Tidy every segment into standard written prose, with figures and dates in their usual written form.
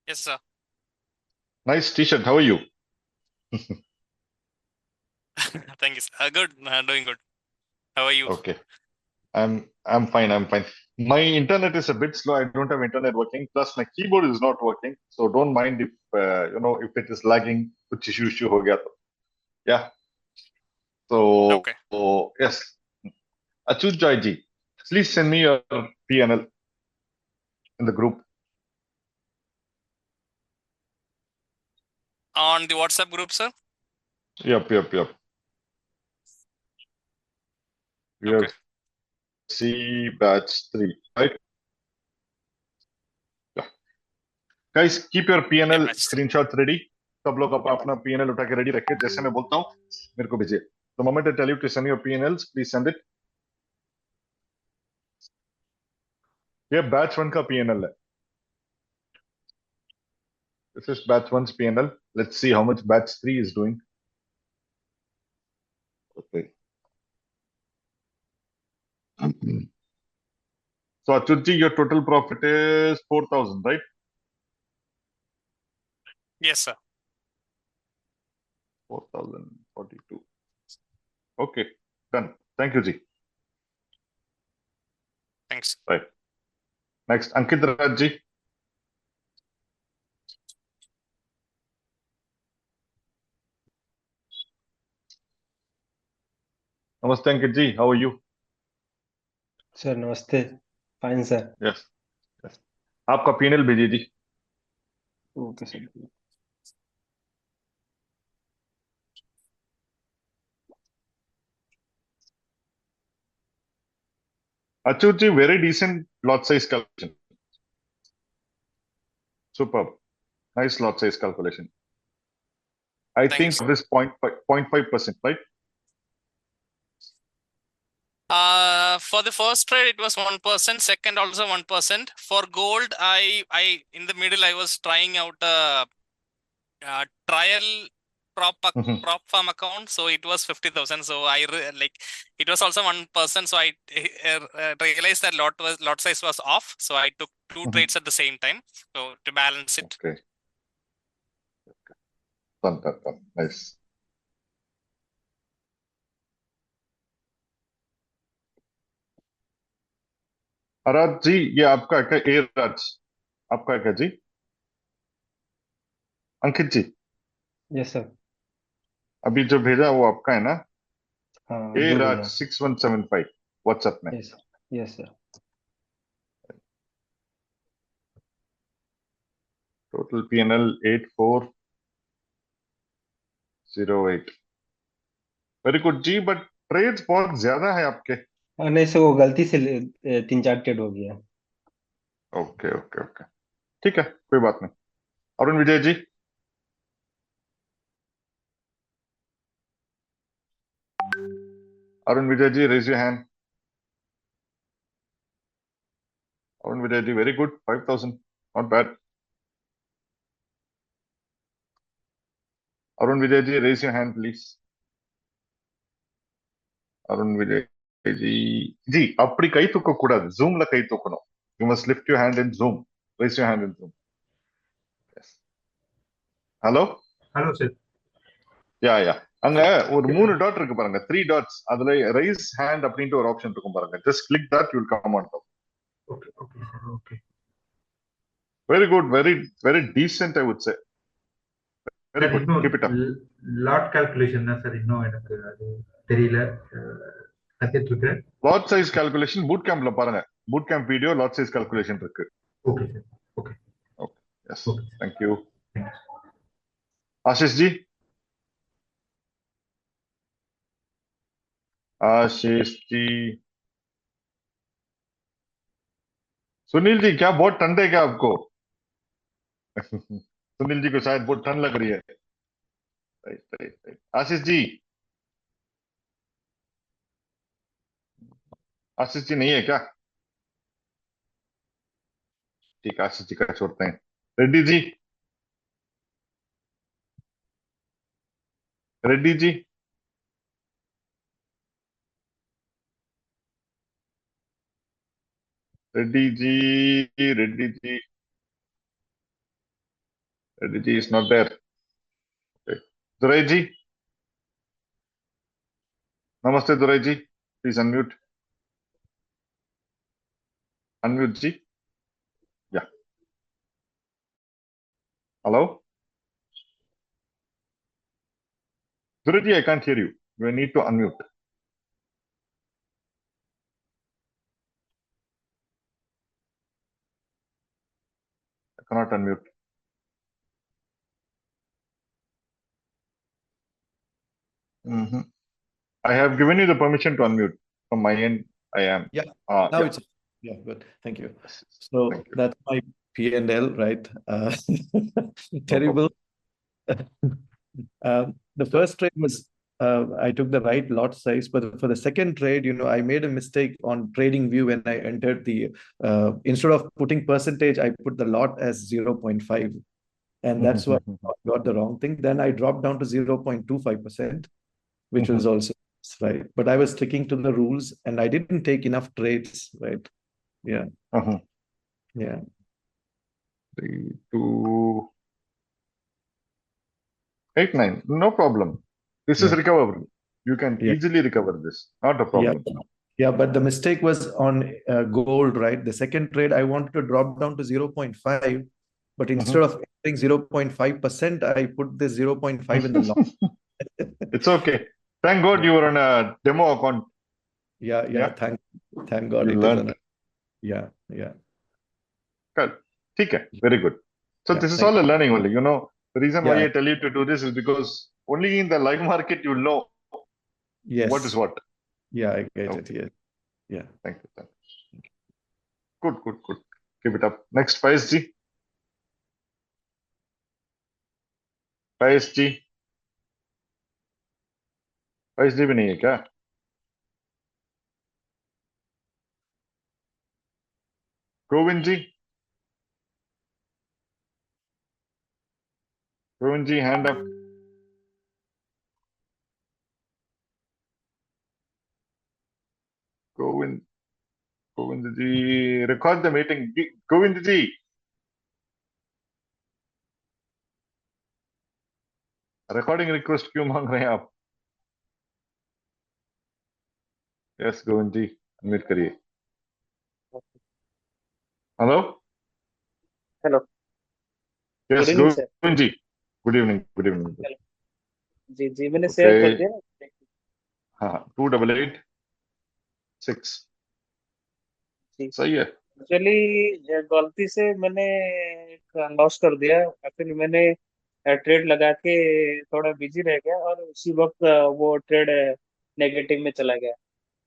Yes, sir. Nice t-shirt. How are you? Thank you, sir. Good. Doing good. How are you? Okay. I'm fine. I'm fine. My internet is a bit slow. I don't have internet working. Plus, my keyboard is not working. So don't mind if if it is lagging. कुछ issue हो गया तो. Yeah. So, Okay. yes, Achut Joy ji, please send me your PNL in the group. On the WhatsApp group, sir? Yep. We Okay. have C batch 3, right? Yeah. Guys, keep your Yeah, PNL match. screenshots ready. सब लोग अपना PNL उठा के ready रखे. जैसे मैं बोलता हूँ मेरे को भेजिए. The moment I tell you to send your PNLs, please send it. ये batch 1 का PNL है. This is batch 1's PNL. Let's see how much batch 3 is doing. Okay. So Achut ji, your total profit is 4,000, right? Yes, sir. 4,042. Okay, done. Thank you, ji. Thanks. Right. Next, Ankit Raj ji. Namaste, Ankit ji. How are you? Sir नमस्ते. Fine sir. Yes. Yes. आपका PNL भेजिए जी. Okay sir. Achut ji, very decent lot size calculation. Superb. Nice lot size calculation. I think Thanks. this 0.5%, right? For the first trade, it was 1%. Second, also 1%. For gold, I in the middle, I was trying out a trial Mhm. prop farm account, so it was 50,000. So like it was also 1%. So I realized that lot size was off. So I took two Mhm. trades at the same time, so to balance it. Okay. Done. Nice. Raj ji, ये आपका क्या ए राज? आपका क्या जी? अंकित जी, yes sir. अभी जो भेजा वो आपका है ना? हाँ ए दो राज भेजा. 6175 व्हाट्सएप में. Yes. Yes sir. Total PNL 8408. Very good जी, बट ट्रेड्स बहुत ज्यादा है आपके. नहीं सर, वो गलती से 3-4 ट्रेड हो गया. ओके. ठीक है, कोई बात नहीं. Arun Vijay ji. Arun Vijay ji, raise your hand. Arun Vijay ji, very good. 5,000, not bad. Arun Vijay ji, raise your hand please. Arun Vijay ji. जी, அப்படி கை தூக்க கூடாது. ஜூம்ல கை தூக்கணும். You must lift your hand in Zoom. Raise your hand in Zoom. Yes. Hello? Hello sir. Yeah. அங்க ஒரு 3 டாட் இருக்கு பாருங்க. 3 டாட்ஸ். அதுல ரைஸ் ஹேண்ட் அப்படின்ட்டு ஒரு ஆப்ஷன் இருக்கும் பாருங்க. Just click that, you will come on top. Okay sir. Okay. Very good. Very decent, I would say. Very sir good. இன்னும் keep it up. Lot calculation தான் sir, இன்னும் எனக்கு அது தெரியல. கத்துட்டு இருக்கேன். லாட் சைஸ் கால்குலேஷன் பூட் கேம்ப்ல பாருங்க. Boot camp video lot size calculation இருக்கு. Okay sir. Okay. Yes. Okay. Thank you. Thanks. Ashish ji. Ashish ji. Sunil ji, क्या बहुत ठंड है क्या आपको? सुनील जी को शायद बहुत ठंड लग रही है. राइट. आशीष जी. आशीष जी नहीं है क्या? ठीक है, आशीष जी का छोड़ते हैं. Reddy ji. Reddy ji. Reddy ji. Reddy ji. Reddy ji is not there. Okay. Durai ji. Namaste, Durai ji. Please unmute. Unmute ji. Yeah. Hello? Durai ji, I can't hear you. You need to unmute. I cannot unmute. Mhm. I have given you the permission to unmute. From my end, I am. Yeah. Now Yeah. it's good. Thank you. Yes. So Thank you. that's my P&L, right? No Terrible. problem. The first trade was I took the right lot size, but for the second trade, I made a mistake on trading view when I entered the instead of putting percentage, I put the lot as 0.5. And that's why I got the wrong thing. Then I dropped down to 0.25%, which was also right. But I was sticking to the rules and I didn't take enough trades, right? Yeah. Uh-huh. Yeah. 3, 2, 8, 9. No problem. This is Yeah. recoverable. You can Yeah. easily recover this. Not a Yeah. problem. Yeah. But the mistake was on gold, right? The second trade, I wanted to drop down to 0.5, but instead of entering 0.5%, I put the 0.5 in the lot. It's okay. Thank God you were on a demo account. Yeah. Yeah. Thank God You it is learned. on a, yeah. Good. Okay. Very good. So Yeah, this is thank all a learning only. The reason why Yeah. I tell you to do this is because only in the live market you'll know Yes. what is what. Yeah, I get it. Okay. Yes. Yeah. Thank you. Thank you. Good. Keep it up. Next, Faiz ji. Faiz ji. Faiz ji भी नहीं है क्या? Govind ji. Govind ji, hand up. Govind ji, record the meeting. Govind ji. Recording request क्यों मांग रहे हैं आप? Yes Govind ji unmute करिए. Hello. Hello. Yes good evening sir. Govind ji. Good evening. Hello. जी जी मैंने ओके. शेयर कर दिया. हाँ 2886 जी सही है. एक्चुअली गलती से मैंने लॉस कर दिया. एक्चुअली मैंने ट्रेड लगा के थोड़ा बिजी रह गया और उसी वक्त वो ट्रेड नेगेटिव में चला गया.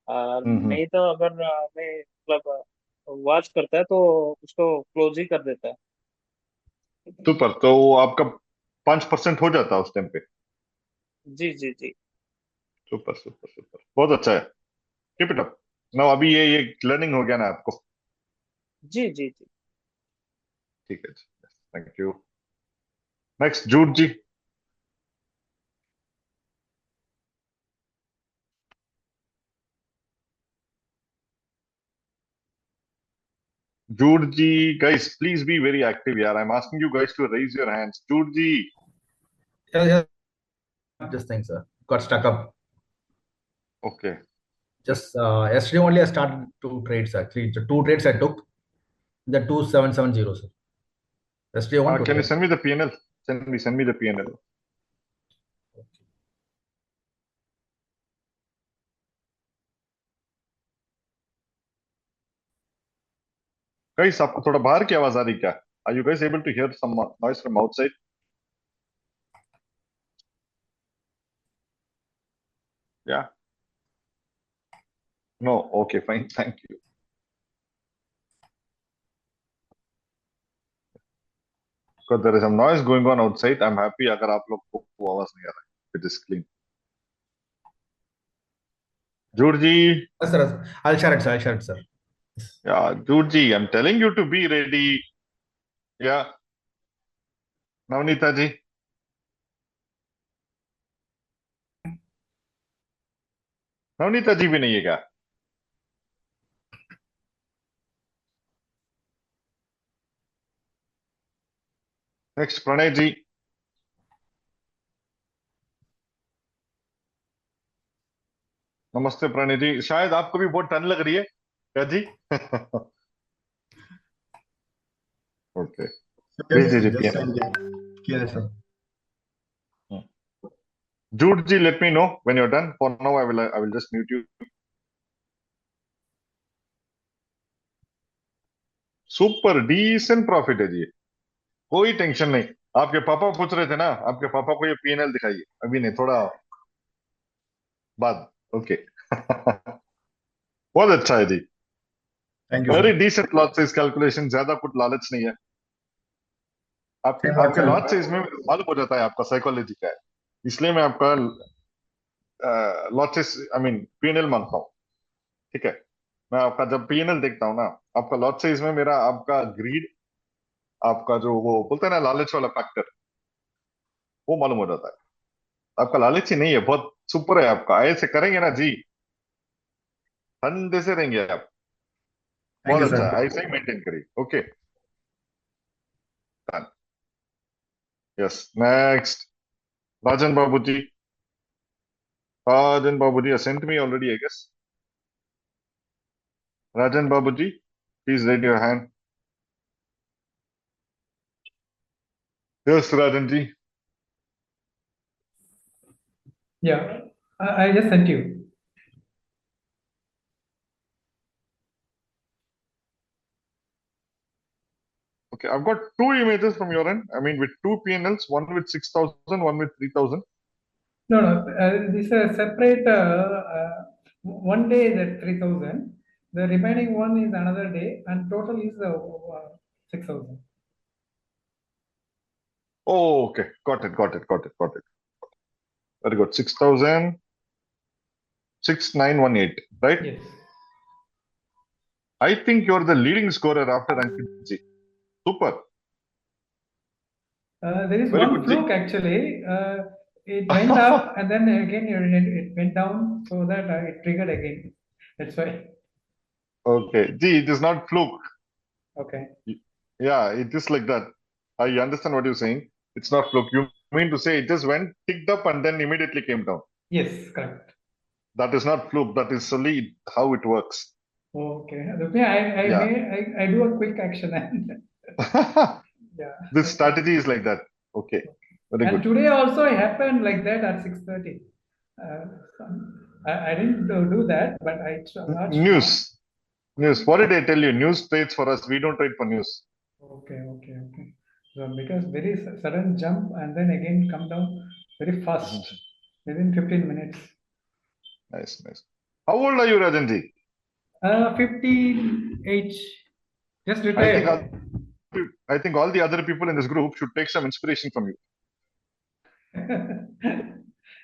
नहीं तो अगर मैं मतलब वॉच करता है तो उसको क्लोज ही कर देता है. सुपर. तो वो आपका 5% हो जाता उस टाइम पे. जी जी जी सुपर. बहुत अच्छा है. Keep it up. नाउ अभी ये लर्निंग हो गया ना आपको. जी जी जी ठीक है. Thank you. Next Jude ji. Jude ji, guys, please be very active, yaar. I'm asking you guys to raise your hands. Jude ji. Yeah. Just thanks, sir. Got stuck up. Okay. Just yesterday only I started 2 trades actually. The 2 trades I took, the 2770, sir. Yesterday one. Can you send me the PNL? Send me the PNL. Guys, आपको थोड़ा बाहर की आवाज आ रही क्या? Are you guys able to hear some noise from outside? Yeah. No. Okay, fine. Thank you. Because there is some noise going on outside. I'm happy अगर आप लोग को वो आवाज नहीं आ रहा है. It is clean. Jude ji. Yes, sir. I'll share it, sir. Yeah, Jude ji, I'm telling you to be ready. Yeah. Navneeta ji. Navnita जी भी नहीं है क्या? नेक्स्ट प्रणय जी. नमस्ते प्रणय जी. शायद आपको भी बहुत ठंड लग रही है क्या जी? ओके. प्लीज जी Just PNL. किया है sir. Jude ji, let me know when you're done. For now, I will just mute you. Super decent profit है जी. कोई टेंशन नहीं. आपके पापा पूछ रहे थे ना, आपके पापा को ये PNL दिखाइए. अभी नहीं, थोड़ा बाद. ओके. बहुत अच्छा है जी. Thank you very sir. Decent lot size calculation. ज्यादा कुछ लालच नहीं है. Same आपके sir. लॉट साइज में मालूम हो जाता है आपका साइकोलॉजी क्या है. इसलिए मैं आपका लॉट साइज PNL मांगता हूँ. ठीक है. मैं आपका जब PNL देखता हूँ ना, आपका लॉट साइज में मेरा आपका ग्रीड, आपका जो वो बोलते हैं ना लालच वाला फैक्टर, वो मालूम हो जाता है. आपका लालच ही नहीं है, बहुत सुपर है आपका. ऐसे करेंगे ना जी, ठंडे से रहेंगे आप. Thank you बहुत अच्छा sir. है. ऐसे ही मेंटेन करिए. Okay. Yes. Next Rajan Babu ji. Rajan Babu ji sent me already I guess. Rajan Babu ji, please raise your hand. Yes Rajan ji. Yeah, I just sent you. Okay, I've got two images from your end. With two PNLs, one with 6,000, one with 3,000. No, this is a separate one day that 3,000. The remaining one is another day, and total is 6,000. Oh, okay. Got it. Very good. 6,000, 6,918, right? Yes. I think you're the leading scorer after Ankit ji. Super. There is Very one good, Ji. fluke actually. It went up and then again it went down, so that it triggered again. That's why. Okay. Ji, it is not fluke. Okay. Yeah, it is like that. I understand what you're saying. It's not fluke. You mean to say it just went, ticked up, and then immediately came down. Yes, correct. That is not fluke. That is solely how it works. Okay. Yeah. I do a quick action and yeah. This strategy is like that. Okay. Very And good. today also it happened like that at 6:30. I didn't do that, but I watched now. News. What did I tell you? News trades for us. We don't trade for news. Okay. So because very sudden jump and then again come down very fast within 15 minutes. Nice. How old are you, Rajanji? 58. Just I retired. think all the other people in this group should take some inspiration from you.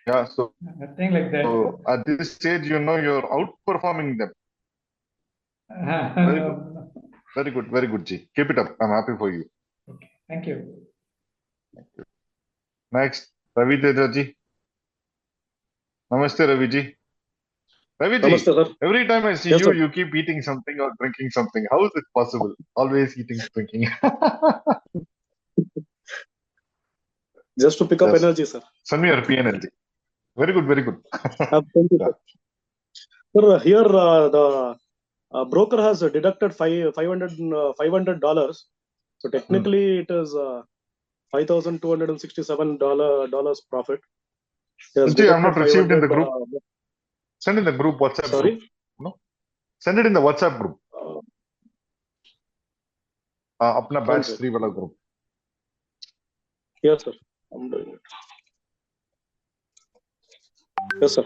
Yeah. So Nothing like that. at this stage, you're outperforming them. Very good, Ji. Keep it up. I'm happy for you. Okay. Thank you. Next, Ravi Teja ji. Namaste, Ravi ji. Ravi ji, Namaste, sir. every time I see Yes, you, sir. you keep eating something or drinking something. How is it possible? Always eating, drinking. Just to pick up Yes. energy, sir. Send me your PNL ji. Very good. I've sent it, sir. Sir, here the broker has deducted $500. So technically, it is $5,267 profit. He has Ji, I'm not deducted received in the 500, group. Send in the group WhatsApp Sorry? group. No? Send it in the WhatsApp group. अपना One batch sec. 3 वाला group. Yes, sir. I'm doing it. Yes, sir.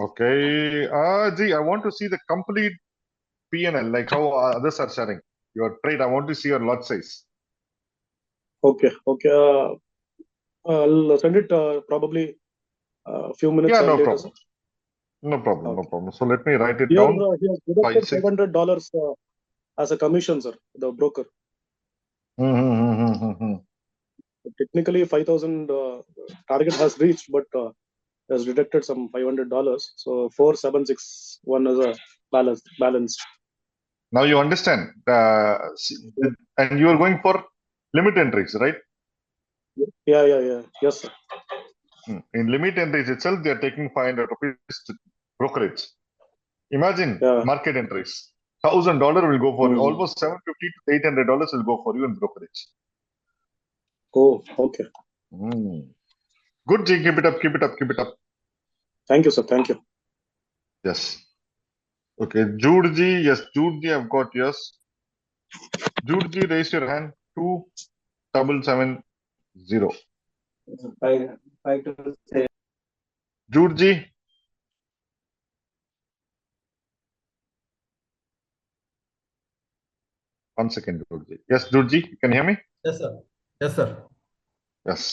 Okay. Ji, I want to see the complete PNL, like how others are sharing. Your trade, I want to see your lot size. Okay. I'll send it probably a few minutes Yeah, no later, problem. sir. No problem. Okay. So let me write it Here down. he has deducted 5, 6. $500 as a commission, sir, the broker. Technically, 5,000 target has reached, but has deducted some $500. So 4,761 is a balanced. Now you understand. And you are going for limit entries, right? Yeah. Yes, sir. In limit entries itself, they are taking 500 rupees brokerage. Imagine Yeah. market entries. $1,000 will go for you. Hmm. Almost $750 to $800 will go for you in brokerage. Oh, okay. Good, G. Keep it up. Keep it up. Keep it up. Thank you, sir. Thank you. Yes. Okay. Jude G. Yes, Jude G. I've got yes. Jude G. Raise your hand. 2770. I to say Jude G. One second, Jude G. Yes, Jude G. You can hear me? Yes, sir. Yes, sir. Yes.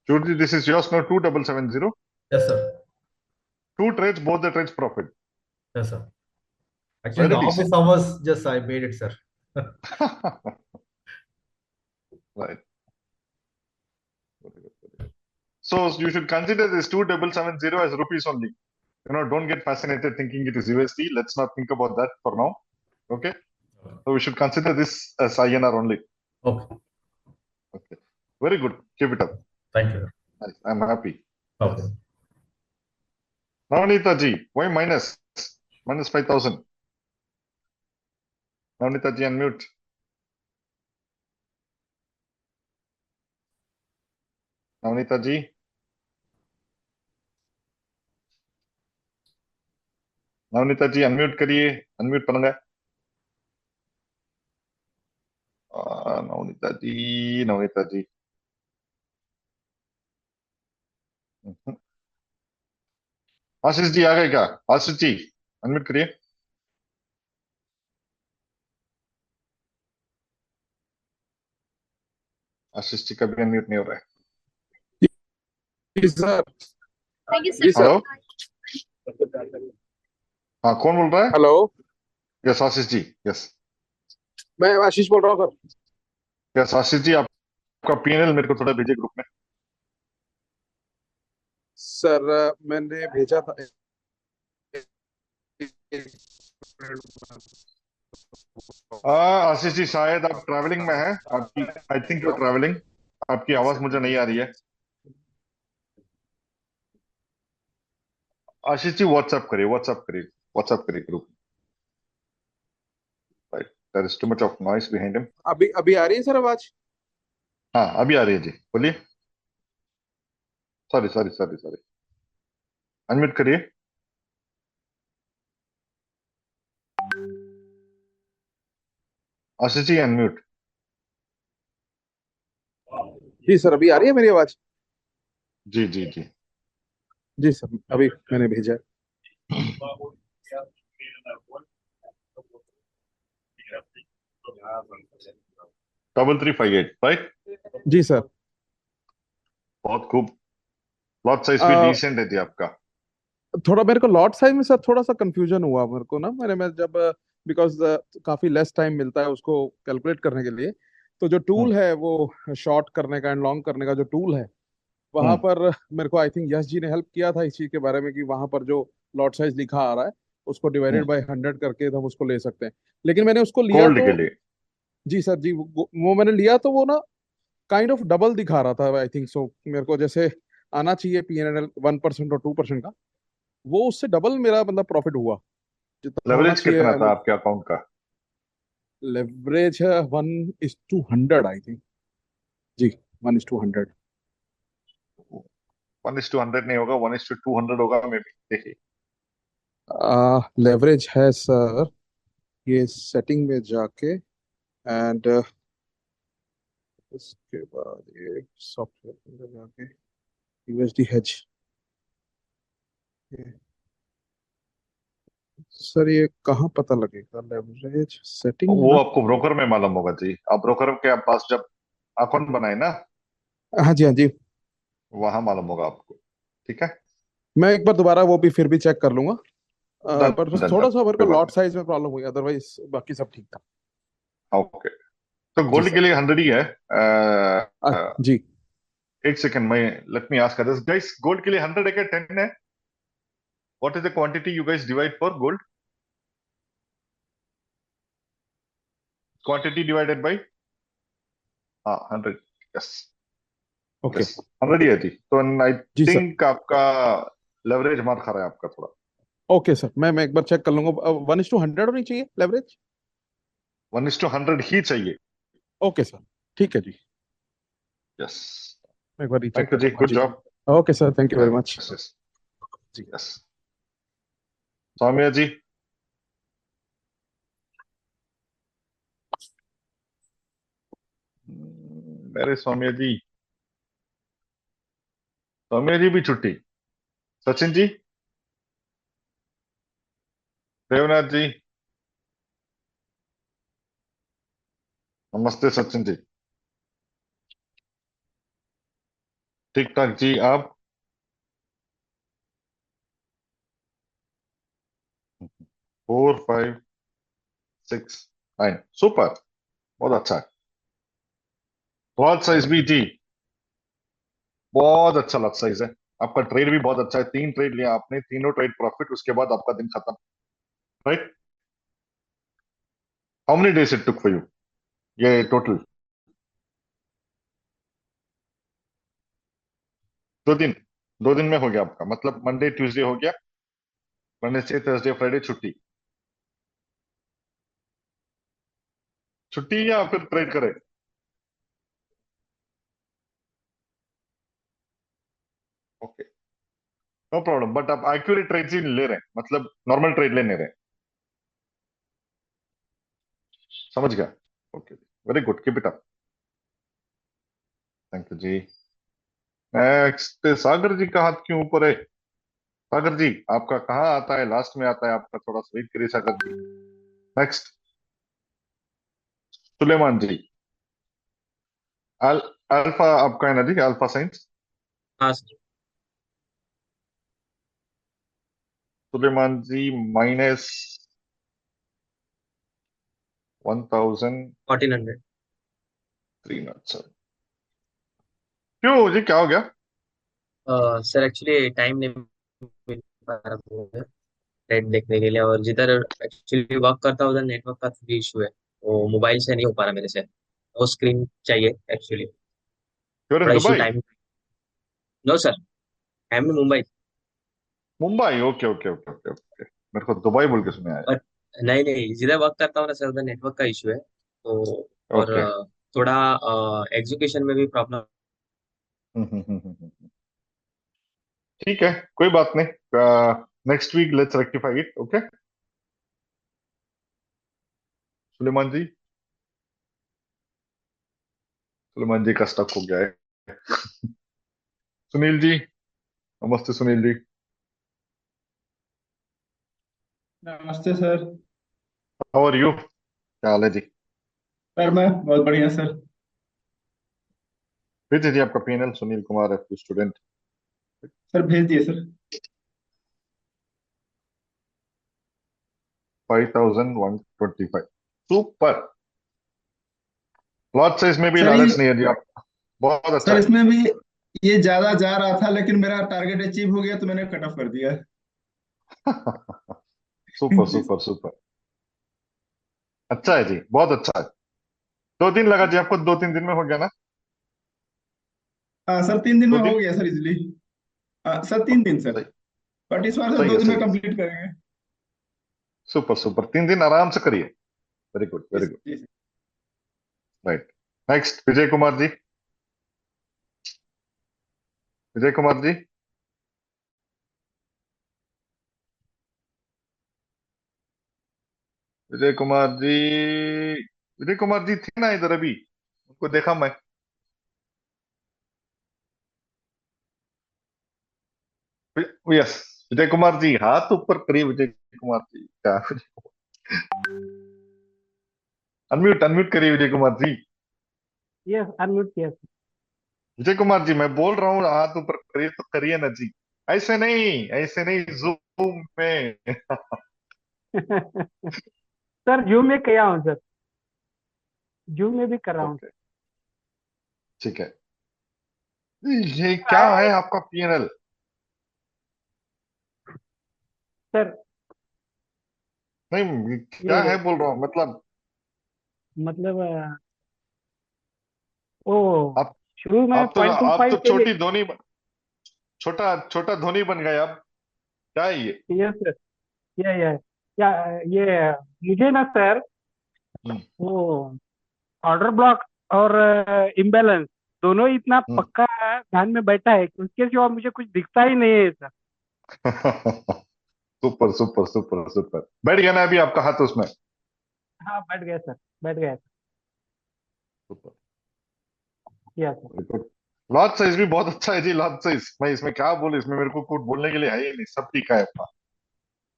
Jude G, this is yours now. 2770. Yes, sir. 2 trades, both the trades profit. Yes, sir. Actually, Very the office decent. hours, just I made it, sir. Right. So you should consider this 2770 as rupees only. Don't get fascinated thinking it is USD. Let's not think about that for now. Okay. So we should consider this as INR only. Okay. Okay. Very good. Keep it up. Thank you. Nice. I'm happy. Okay. Navnita Ji, why minus? Minus 5,000. Navnita Ji, unmute. Navnita Ji. Navnita ji unmute करिए unmute பண்ணுங்க नवनीता जी आशीष जी आ गए क्या Ashish ji unmute करिए आशीष जी का भी unmute नहीं हो रहा है सर हेलो हाँ कौन बोल रहा है hello yes Ashish ji yes मैं आशीष बोल रहा हूँ सर यस आशीष जी आपका पीएनएल मेरे को थोड़ा भेजिए ग्रुप में सर मैंने भेजा था आशीष जी शायद आप ट्रैवलिंग में हैं आपकी आई थिंक यू ट्रैवलिंग आपकी आवाज मुझे नहीं आ रही है आशीष जी व्हाट्सएप करिए group right there is too much of noise behind him अभी आ रही है सर आवाज हाँ अभी आ रही है जी बोलिए सॉरी अनम्यूट करिए आशीष जी अनम्यूट जी सर अभी आ रही है मेरी आवाज जी जी सर अभी मैंने भेजा 3358 राइट जी सर बहुत खूब लॉट साइज भी डिसेंट है जी आपका थोड़ा मेरे को लॉट साइज में सर थोड़ा सा कंफ्यूजन हुआ मेरे को ना मैं जब बिकॉज काफी लेस टाइम मिलता है उसको कैलकुलेट करने के लिए तो जो टूल है वो शॉर्ट करने का एंड लॉन्ग करने का जो टूल है वहां पर मेरे को आई थिंक यश जी ने हेल्प किया था इस चीज के बारे में कि वहां पर जो लॉट साइज लिखा आ रहा है उसको डिवाइडेड बाय 100 करके हम उसको ले सकते हैं लेकिन मैंने उसको लिया गोल्ड तो के लिए जी सर जी वो मैंने लिया तो वो ना काइंड ऑफ डबल दिखा रहा था आई थिंक सो मेरे को जैसे आना चाहिए पीएनएल 1% और 2% का वो उससे डबल मेरा मतलब प्रॉफिट हुआ जितना होना लेवरेज कितना था चाहिए आपके अकाउंट का लेवरेज है 1:100 आई थिंक जी 1:100 1:100 नहीं होगा 1:200 होगा मे बी देखिए लेवरेज है सर ये सेटिंग में जाके एंड उसके बाद ये सॉफ्टवेयर के अंदर जाके यूएसडी हेज सर ये कहाँ पता लगेगा लेवरेज सेटिंग वो आपको ब्रोकर में मालूम होगा जी आप ब्रोकर के पास जब अकाउंट बनाए ना हाँ जी वहां मालूम होगा आपको ठीक है मैं एक बार दोबारा वो भी फिर भी चेक कर लूंगा पर बस done, थोड़ा done. सा मेरे को कोई बात लॉट साइज में प्रॉब्लम हुई अदरवाइज बाकी सब ठीक था ओके तो गोल्ड के लिए 100 ही है जी एक सेकंड मैं let me ask this guys gold के लिए 100 है क्या 10 है what is the quantity you guys divide for gold quantity divided by 100. Yes okay yes 100 ही है जी. तो आई जी सर. थिंक आपका लेवरेज मार खा रहा है आपका थोड़ा. ओके सर, मैं एक बार चेक कर लूंगा. 1:100 होनी चाहिए लेवरेज. 1:100 ही चाहिए. ओके सर, ठीक है जी. यस. मैं एक बार रीचेक थैंक यू कर जी. लूंगा गुड जी. Job. Okay sir, thank you very much. Yes yes जी. यस. सौम्या जी. मेरे सौम्या जी. सौम्या जी भी छुट्टी. सचिन जी. देवनाथ जी. नमस्ते सचिन जी. ठीक ठाक जी. आप 4 5 6 9 सुपर. बहुत अच्छा है. बहुत साइज भी जी. बहुत अच्छा लॉट साइज है. आपका ट्रेड भी बहुत अच्छा है. 3 ट्रेड लिया आपने. तीनों ट्रेड प्रॉफिट. उसके बाद आपका दिन खत्म. Right. How many days it took for you ये टोटल? 2 दिन. 2 दिन में हो गया आपका. मतलब मंडे ट्यूसडे हो गया. वेडनेसडे थर्सडे फ्राइडे छुट्टी. छुट्टी या फिर ट्रेड करें? ओके. No problem. बट आप एक्यूरेट ट्रेड ही ले रहे हैं. मतलब नॉर्मल ट्रेड लेने रहे हैं. समझ गया. Okay. Very good. Keep it up. Thank you जी. नेक्स्ट सागर जी का हाथ क्यों ऊपर है? सागर जी आपका कहाँ आता है? लास्ट में आता है आपका. थोड़ा सा वेट करिए सागर जी. नेक्स्ट सुलेमान जी. अल्फा आपका है ना जी? Alpha science. हाँ सर. सुलेमान जी -1400. 1400. 307. क्यों जी क्या हो गया? सर एक्चुअली टाइम नहीं मिल पा रहा मुझे नेट देखने के लिए, और जिधर एक्चुअली वर्क करता हूँ उधर नेटवर्क का थोड़ी इशू है, वो मोबाइल से नहीं हो पा रहा मेरे से. वो स्क्रीन चाहिए एक्चुअली. यूर इन थोड़ा issue Dubai? Time. No sir, I am in Mumbai. Mumbai. Okay okay okay okay okay. मेरे को दुबई बोल के सुने आया. बट नहीं नहीं, जिधर वर्क करता हूँ ना सर उधर नेटवर्क का इशू है तो. और ओके. थोड़ा एग्जीक्यूशन में भी प्रॉब्लम. ठीक है. कोई बात नहीं. Next week let's rectify it. Okay. Suleman ji. Suleman ji का स्टक हो गया है. सुनील जी. नमस्ते सुनील जी. नमस्ते सर. How are you? क्या हाल है जी? सर मैं बहुत बढ़िया सर. भेजिए जी आपका PNL. Sunil Kumar F student. Sir भेज दिए सर. 5125. सुपर. लॉट साइज में भी सर लालच नहीं है जी आप. बहुत अच्छा सर है. इसमें भी ये ज्यादा जा रहा था लेकिन मेरा टारगेट अचीव हो गया तो मैंने कट ऑफ कर दिया. सुपर जी. Super super. अच्छा है जी. बहुत अच्छा है. 2 दिन लगा जी आपको. 2-3 दिन में हो गया ना? हाँ सर 3 दिन में दो हो दिन गया सर इजिली. सर 3 दिन सर. सही. बट इस बार सर सही दो है दिन सही में है. कंप्लीट करेंगे. Super super. 3 दिन आराम से करिए. वेरी गुड जी वेरी सर. गुड. जी sir. Right. Next Vijay Kumar जी. विजय कुमार जी. विजय कुमार जी. विजय कुमार जी थे ना इधर अभी? उनको देखा मैं. यस. विजय कुमार जी हाथ ऊपर करिए. विजय कुमार जी क्या? अनम्यूट अनम्यूट करिए विजय कुमार जी. यस अनम्यूट किया विजय कुमार जी मैं बोल रहा हूँ हाथ ऊपर करिए तो करिए ना जी. ऐसे नहीं. ऐसे नहीं. जूम में. सर जूम में किया हूँ सर. जूम में भी कर रहा हूँ. ओके. ठीक है. ये क्या है आपका पीएनएल? सर नहीं क्या ये है बोल रहा हूँ मतलब. मतलब ओ आप शुरू में आप तो 0.25 के लिए। छोटी धोनी छोटा छोटा धोनी बन गए आप, क्या है ये? Yes sir. ये क्या ये मुझे ना सर हम्म, वो ऑर्डर ब्लॉक और इम्बैलेंस दोनों ही इतना हम्म। पक्का ध्यान में बैठा है कि उसके सिवा मुझे कुछ दिखता ही नहीं है sir. Super super super super, बैठ गया ना अभी आपका हाथ उसमें? हाँ बैठ गया सर, बैठ गया sir. Super, yes sir. Very good. Lot size भी बहुत अच्छा है जी, लॉट साइज मैं इसमें क्या बोलूं, इसमें मेरे को कुछ बोलने के लिए है ही नहीं, सब ठीक है आपका।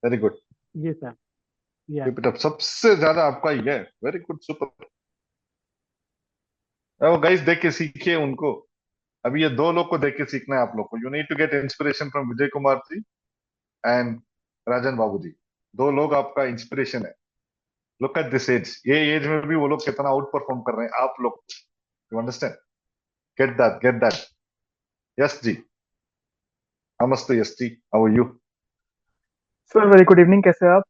वेरी गुड, जी sir. Yes. Keep it up, सबसे ज्यादा आपका ही है। Very good, super. वो गाइस देख के सीखिए उनको, अभी ये दो लोग को देख के सीखना है आप लोग को। You need to get inspiration from Vijay Kumar ji and Rajan Babu ji. दो लोग आपका इंस्पिरेशन है। लुक एट दिस एज, ये एज में भी वो लोग कितना आउट परफॉर्म कर रहे हैं आप लोग। You understand? Get that, get that. Yes जी, नमस्ते यस जी, how are you? Sir very good evening, कैसे हैं आप?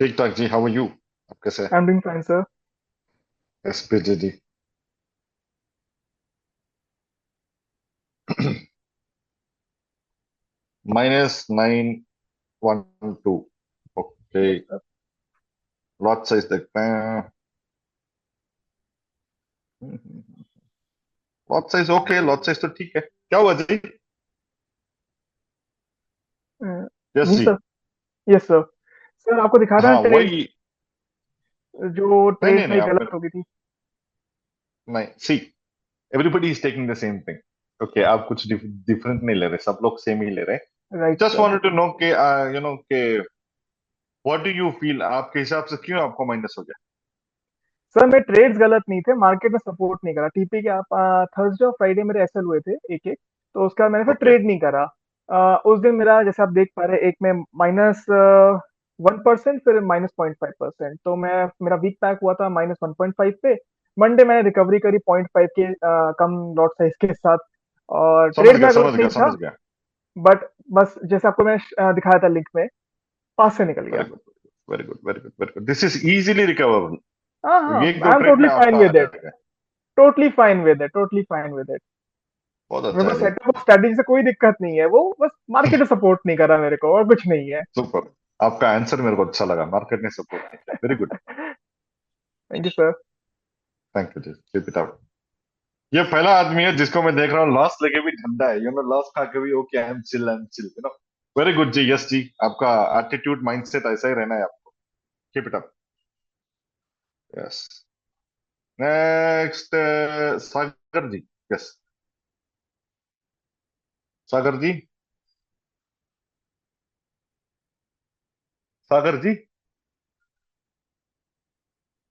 ठीक ठाक जी, हाउ आर यू? आप कैसे हैं? I am doing fine sir. Yes Vijay ji. -912, okay. Yes sir. Lot size देखते हैं। Lot size okay, lot size तो ठीक है। क्या हुआ जी? यस नहीं जी। सर। Yes sir. सर आपको दिखा था हाँ ट्रेड, वही। जो नहीं ट्रेड नहीं नहीं, मेरी आप गलत हो गई थी। नहीं see, everybody is taking the same thing. Okay, आप कुछ डिफरेंट नहीं ले रहे, सब लोग सेम ही ले रहे। Right just sir. Wanted to know के यू नो के व्हाट डू यू फील, आपके हिसाब से क्यों आपको माइनस हो गया? सर मेरे ट्रेड्स गलत नहीं थे, मार्केट में सपोर्ट नहीं करा। टीपी के आप थर्सडे और फ्राइडे मेरे एसएल हुए थे एक एक, तो उसका मैंने फिर ओके। ट्रेड नहीं करा। उस दिन मेरा जैसे आप देख पा रहे हैं, एक में -1%, फिर -0.5%, तो मैं मेरा वीक पैक हुआ था -1.5 पे। मंडे मैंने रिकवरी करी 0.5 के कम लॉट साइज के साथ, और समझ ट्रेड गया मेरा समझ गलत गया नहीं था। समझ गया। बट बस जैसे आपको मैंने दिखाया था लिंक में, पास से निकल वेरी गया। Good, very good, very good, very good. This is easily हाँ रिकवरेबल, हाँ, एक दो आई एम ट्रेड में टोटली फाइन आपका आ विद इट। जाएगा। Totally fine with it, totally fine with it. बहुत मेरे अच्छा को है जी। सेटअप स्ट्रेटजी से कोई दिक्कत नहीं है, वो बस मार्केट सपोर्ट नहीं कर रहा मेरे को, और कुछ नहीं है। सुपर, आपका आंसर मेरे को अच्छा लगा, मार्केट ने सपोर्ट नहीं किया। Very good, thank you sir. Thank you जी, कीप इट अप। ये पहला आदमी है जिसको मैं देख रहा हूँ लॉस लेके भी ठंडा है, यू नो, लॉस खा के भी okay, I am chill, you know. Very good जी, यस जी, आपका एटीट्यूड माइंडसेट ऐसा ही रहना है आपको। Keep it up. Yes. Next, Sagar ji. Yes, Sagar ji, Sagar ji.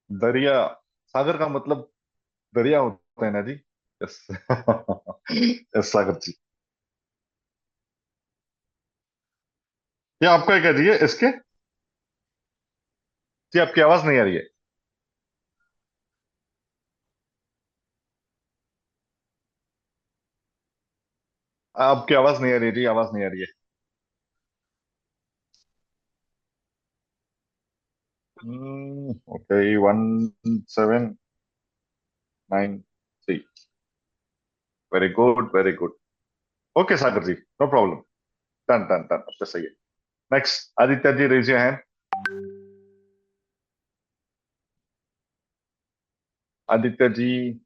दरिया, सागर का मतलब दरिया होता है ना जी? यस। यस सागर जी। ये आपका क्या जी है इसके? जी आपकी आवाज नहीं आ रही है। आपकी आवाज नहीं आ रही है जी, आवाज नहीं आ रही है। Okay, 1793। Very good, very good. Okay Sagar ji, no problem. Done done done, आपका सही है। Next, Aditya ji, raise your hand. Aditya ji,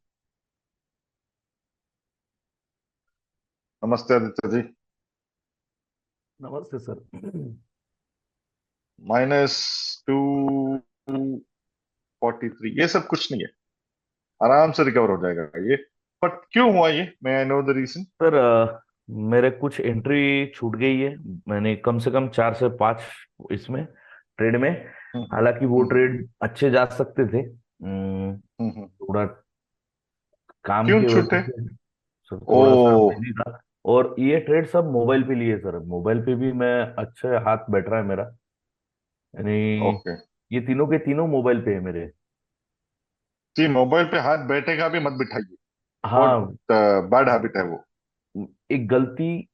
नमस्ते आदित्य जी। नमस्ते सर। -243, ये सब कुछ नहीं है, आराम से रिकवर हो जाएगा ये। बट क्यों हुआ ये, मैं I know the reason. Sir मेरे कुछ एंट्री छूट गई है। मैंने कम से कम 4 से 5 इसमें ट्रेड में, हालांकि वो ट्रेड अच्छे जा सकते थे। थोड़ा काम क्यों की वजह छूटे? से सर ओ, थोड़ा सा बिजी था। और ये ट्रेड सब मोबाइल पे लिए सर, मोबाइल पे भी मैं अच्छे हाथ बैठ रहा है मेरा, यानी ओके ये तीनों के तीनों मोबाइल पे है मेरे। जी, मोबाइल पे हाथ बैठेगा भी मत बिठाइए, बहुत हाँ, बैड हैबिट है वो। एक गलती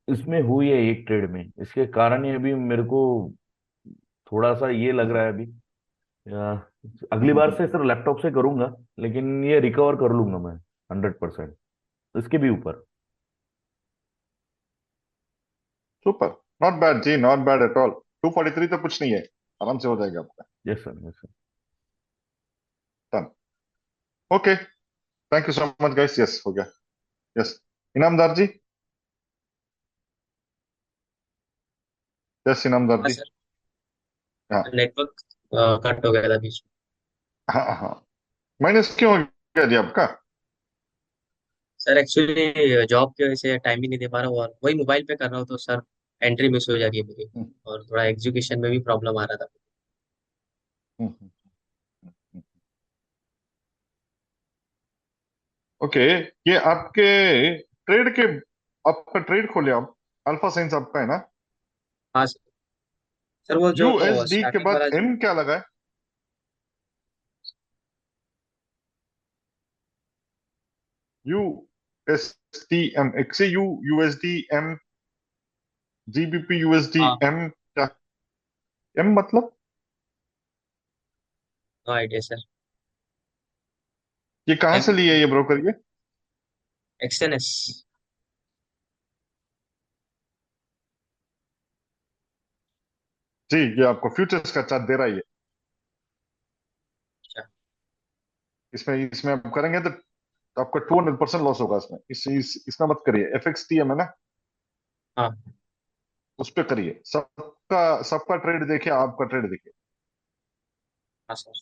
इसमें हुई है एक ट्रेड में, इसके कारण ही अभी मेरे को थोड़ा सा ये लग रहा है अभी या अगली बार से सर लैपटॉप से करूंगा, लेकिन ये रिकवर कर लूंगा मैं 100%, इसके भी ऊपर। सुपर, नॉट बैड जी, नॉट बैड एट ऑल। 243 तो कुछ नहीं है, आराम से हो जाएगा आपका। Yes sir, yes sir. Done. Okay, thank you so much guys. Yes हो गया। यस इनामदार जी। यस इनामदार हाँ जी। सर, हाँ नेटवर्क कट हो गया था बीच में। हाँ हाँ, माइनस क्यों हो गया जी आपका? सर एक्चुअली जॉब की वजह से टाइम ही नहीं दे पा रहा हूँ, और वही मोबाइल पे कर रहा हूँ तो सर एंट्री मिस हो जा रही है मेरी, और थोड़ा एग्जीक्यूशन में भी प्रॉब्लम आ रहा था। ओके, ये आपके ट्रेड के, आपका ट्रेड खोले आप, अल्फा साइंस आपका है ना? हाँ सर, सर वो जो यूएसडी के स्टार्टिंग वाला बाद जो एम क्या लगा है? यूएसडी एम, एक्से यू यूएसडी एम, जीबीपी यूएसडी हाँ, एम क्या? एम मतलब नो आइडिया सर। ये कहाँ से एम लिए ये ब्रोकर ये? एक्सएनएस। जी, ये आपको फ्यूचर्स का चार्ट दे रहा है ये। अच्छा, इसमें इसमें आप करेंगे तो आपका 200% लॉस होगा इसमें। इसमें मत करिए। एफएक्सटीएम है ना, हाँ उस पे करिए। सबका सबका ट्रेड देखिए, आपका ट्रेड देखिए। हाँ सर।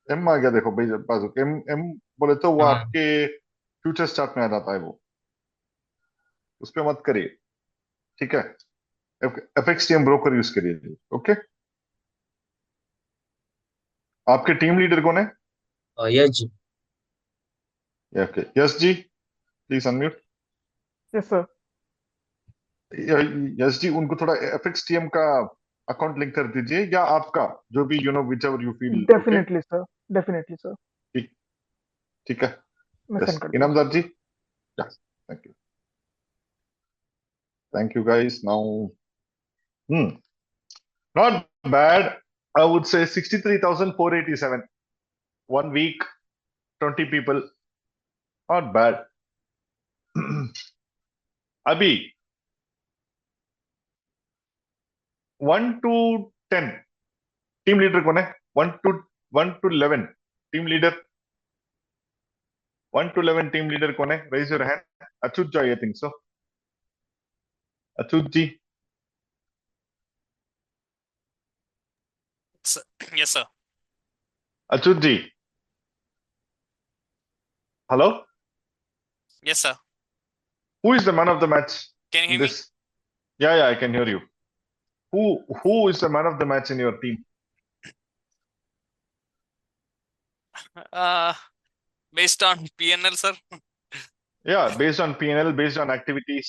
एम आ गया देखो भाई बाजू। एम एम बोले तो वो हाँ आपके फ्यूचर्स चार्ट में आ जाता है वो, उस पे मत करिए। ठीक है, एफएक्सटीएम ब्रोकर यूज करिए। ओके, आपके टीम लीडर कौन है? यस जी। ओके, यस जी, please unmute. Yes sir. Yes जी, उनको थोड़ा एफएक्सटीएम का अकाउंट लिंक कर दीजिए, या आपका जो भी whichever you feel. Okay, definitely sir, definitely sir, ठीक, ठीक है। मैं यस सेंड कर दूंगा। Inamdar ji. Thank you, thank you guys. Now not bad, I would say 63,487 1 week, 20 people, not bad. अभी 1 to 10 टीम लीडर कौन है? 1 to 11 team leader, 1 to 11 team leader कौन है? Raise your hand. Achyut ji, I think so. Achyut ji. Yes, sir. Achyut ji, hello. Yes, sir. Who is the man of the match Can you in hear me? this? Yeah, I can hear you. Who is the man of the match in your team? Uh, Based on PNL, sir. Yeah, based on PNL, based on activities,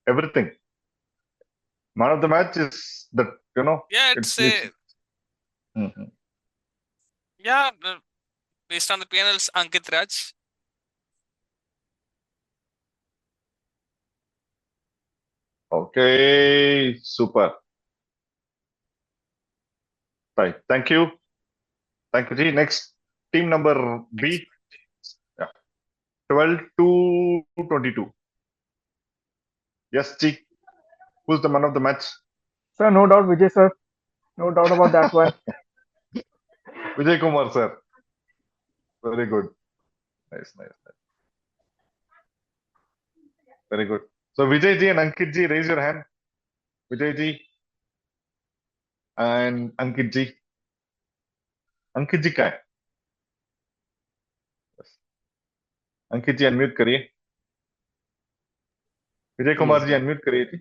everything. Man of the match is that, Yeah, it's Mhm. yeah, based on the PNLs, Ankit Raj. Okay, super. Right. Thank you. Thank you, G. Next, team number B. Yeah. 12 to 22. Yes, G. Who's the man of the match? Sir, no doubt Vijay sir, no doubt about that one. Vijay Kumar, sir. Very good. Nice. Very good. So Vijay ji and Ankit ji, raise your hand. Vijay ji and Ankit ji. Ankit ji का है? अंकित जी unmute करिए। विजय कुमार जी unmute करिए जी।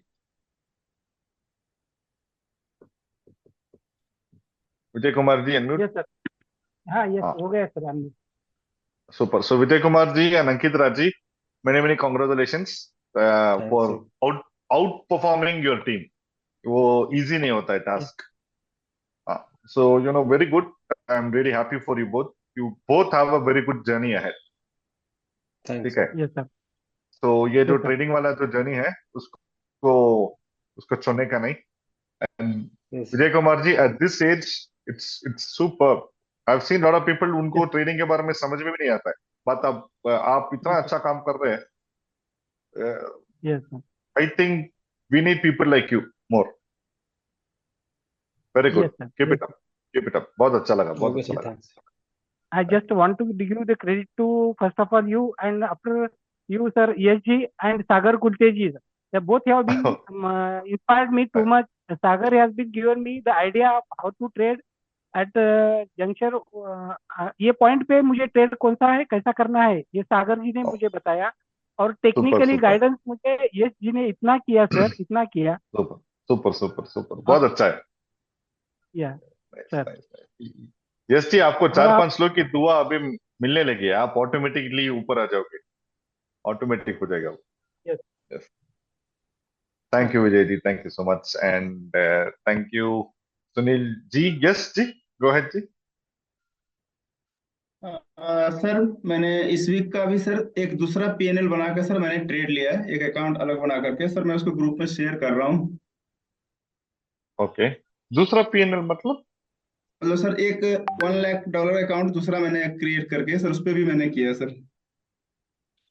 विजय कुमार जी unmute. Yes sir. हाँ yes हो गया sir unmute. Super. So Vijay Kumar ji and Ankit Raji, many congratulations for outperforming your team. वो easy नहीं होता है task. So very good. I'm really happy for you both. You both have a very good journey ahead. ठीक है? Yes sir. तो ये जो Yes, sir. Trading वाला जो जर्नी है उसको छोड़ने का नहीं। And Yes. Vijay Kumar ji, at this age, it's superb. I've seen lot of people, उनको ट्रेडिंग के बारे में समझ में भी नहीं आता है, बट अब आप इतना अच्छा काम कर रहे हैं. Yes, sir. I think we need people like you more. Very good. Yes, sir. Keep Yes. it up. Keep it up. बहुत अच्छा लगा, बहुत Okay, अच्छा sir. लगा. Thanks. I just want to give the credit to first of all you, and after you, sir, ESG and Sagar Kulteji. They both have been inspired me too much. Sagar has been given me the idea of how to trade at juncture. ये point पे मुझे trade कौन सा है, कैसा करना है, ये सागर जी ने मुझे बताया. और टेक्निकली super. गाइडेंस मुझे यश जी ने इतना किया सर, इतना किया. सुपर. बहुत अच्छा है. या सर. यस जी, आपको और 4-5 लोग की दुआ अभी मिलने लगी है, आप ऑटोमेटिकली ऊपर आ जाओगे, ऑटोमेटिक हो जाएगा. Yes. Thank you Vijay ji, thank you so much, and thank you Sunil ji. Yes जी, गो अहेड जी. सर मैंने इस वीक का भी सर एक दूसरा पीएनएल बना के सर मैंने ट्रेड लिया है, एक अकाउंट अलग बना करके सर, मैं उसको ग्रुप में शेयर कर रहा हूँ. ओके, दूसरा पीएनएल मतलब सर एक $1 लाख अकाउंट दूसरा मैंने क्रिएट करके सर उस पर भी मैंने किया सर.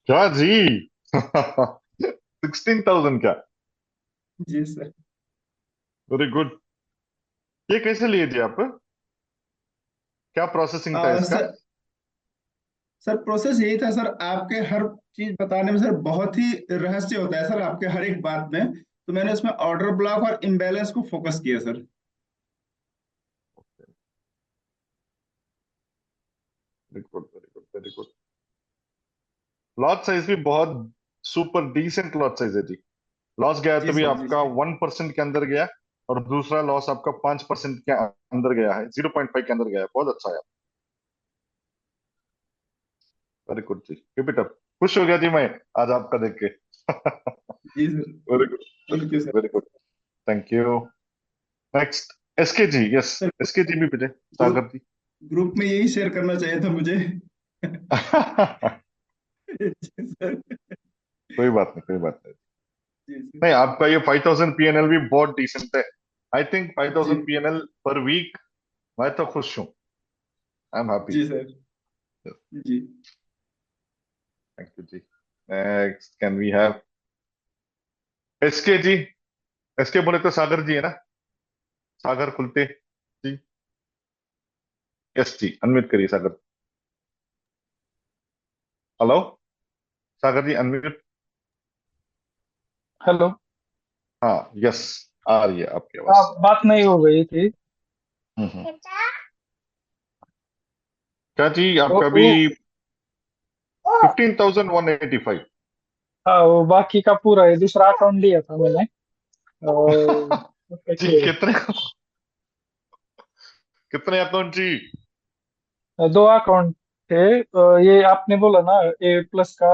क्या जी? 16,000 क्या? जी सर. Very good. ये कैसे लिए जी आप? क्या प्रोसेसिंग था इसका? सर प्रोसेस यही था सर, आपके हर चीज बताने में सर बहुत ही रहस्य होता है सर आपके हर एक बात में, तो मैंने उसमें ऑर्डर ब्लॉक और इम्बैलेंस को फोकस किया sir. Very good. Lot size भी बहुत सुपर डिसेंट लॉट साइज है जी. लॉस गया तो भी आपका 1% के अंदर गया, और दूसरा लॉस आपका 5% के अंदर गया है, 0.5 के अंदर गया है. बहुत अच्छा है. वेरी गुड जी, कीप इट अप. खुश हो गया जी मैं आज आपका देख के. Very good, thank you sir. Very good, thank you. Next SK ji. Yes, SK ji भी पूछे. सागर जी. ग्रुप में यही शेयर करना चाहिए था मुझे. कोई बात नहीं, कोई बात नहीं. नहीं, आपका ये 5,000 पीएनएल भी बहुत डिसेंट है. I think 5,000 PNL per week, मैं तो खुश हूँ. I am happy. जी सर. जी. थैंक यू जी. Next can we have SK ji. SK बोले तो सागर जी है ना, सागर खुलते जी. यस जी, अनम्यूट करिए सागर. हेलो सागर जी, अनम्यूट. हेलो. हाँ, यस, आ रही है आपकी आवाज. बात नहीं हो गई थी. क्या जी, आपका भी 15,185. हाँ, वो बाकी का पूरा है, दूसरा अकाउंट लिया था मैंने. जी कितने कितने अकाउंट जी? 2 अकाउंट थे. ये आपने बोला ना ए प्लस का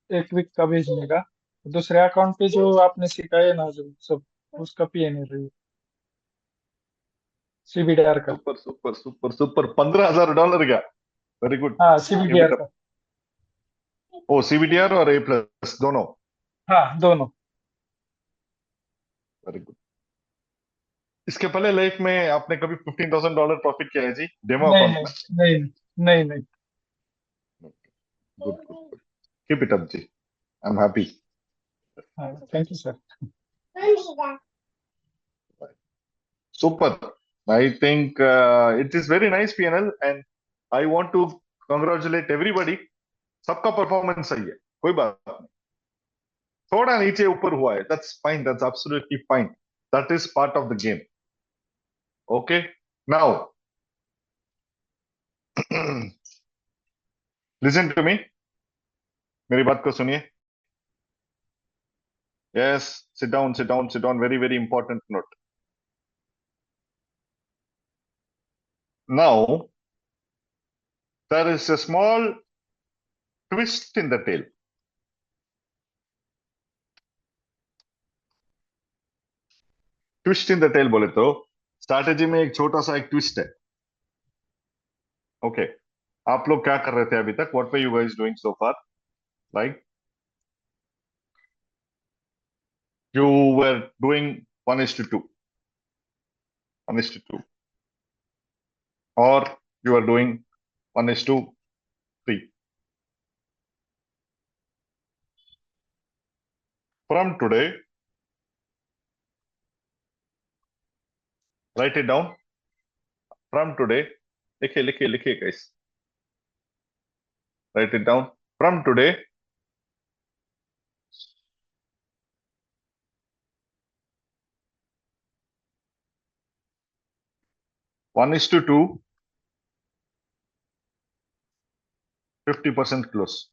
एक वीक का भेजने का, दूसरे अकाउंट पे जो आपने सिखाया ना जो सब, उसका पीएनएल सीबीडीआर का. सुपर. $15,000 क्या? Very good. हाँ, सीबीडीआर का. ओ, सीबीडीआर और ए प्लस दोनों? हाँ, दोनों. Very good. इसके पहले लाइफ में आपने कभी $15,000 प्रॉफिट किया है जी डेमो नहीं अकाउंट में? नहीं नहीं. गुड. कीप इट अप जी, I am happy. Thank you sir. Super. I think it is very nice PNL, and I want to congratulate everybody. सबका परफॉर्मेंस सही है, कोई बात नहीं. थोड़ा नीचे ऊपर हुआ है, that's fine, that's absolutely fine. That is part of the game. Okay, now listen to me. मेरी बात को सुनिए. Yes, sit down. Very, very important note. Now, there is a small twist in the tail. Twist in the tail बोले तो strategy में एक छोटा सा एक ट्विस्ट है. ओके, आप लोग क्या कर रहे थे अभी तक? What were you guys doing so far? Like you were doing 1:2. 1:2, or you are doing 1:3. From today, write it down. From today, लिखिए guys. Write it down. From today, one is to 2, 50% close.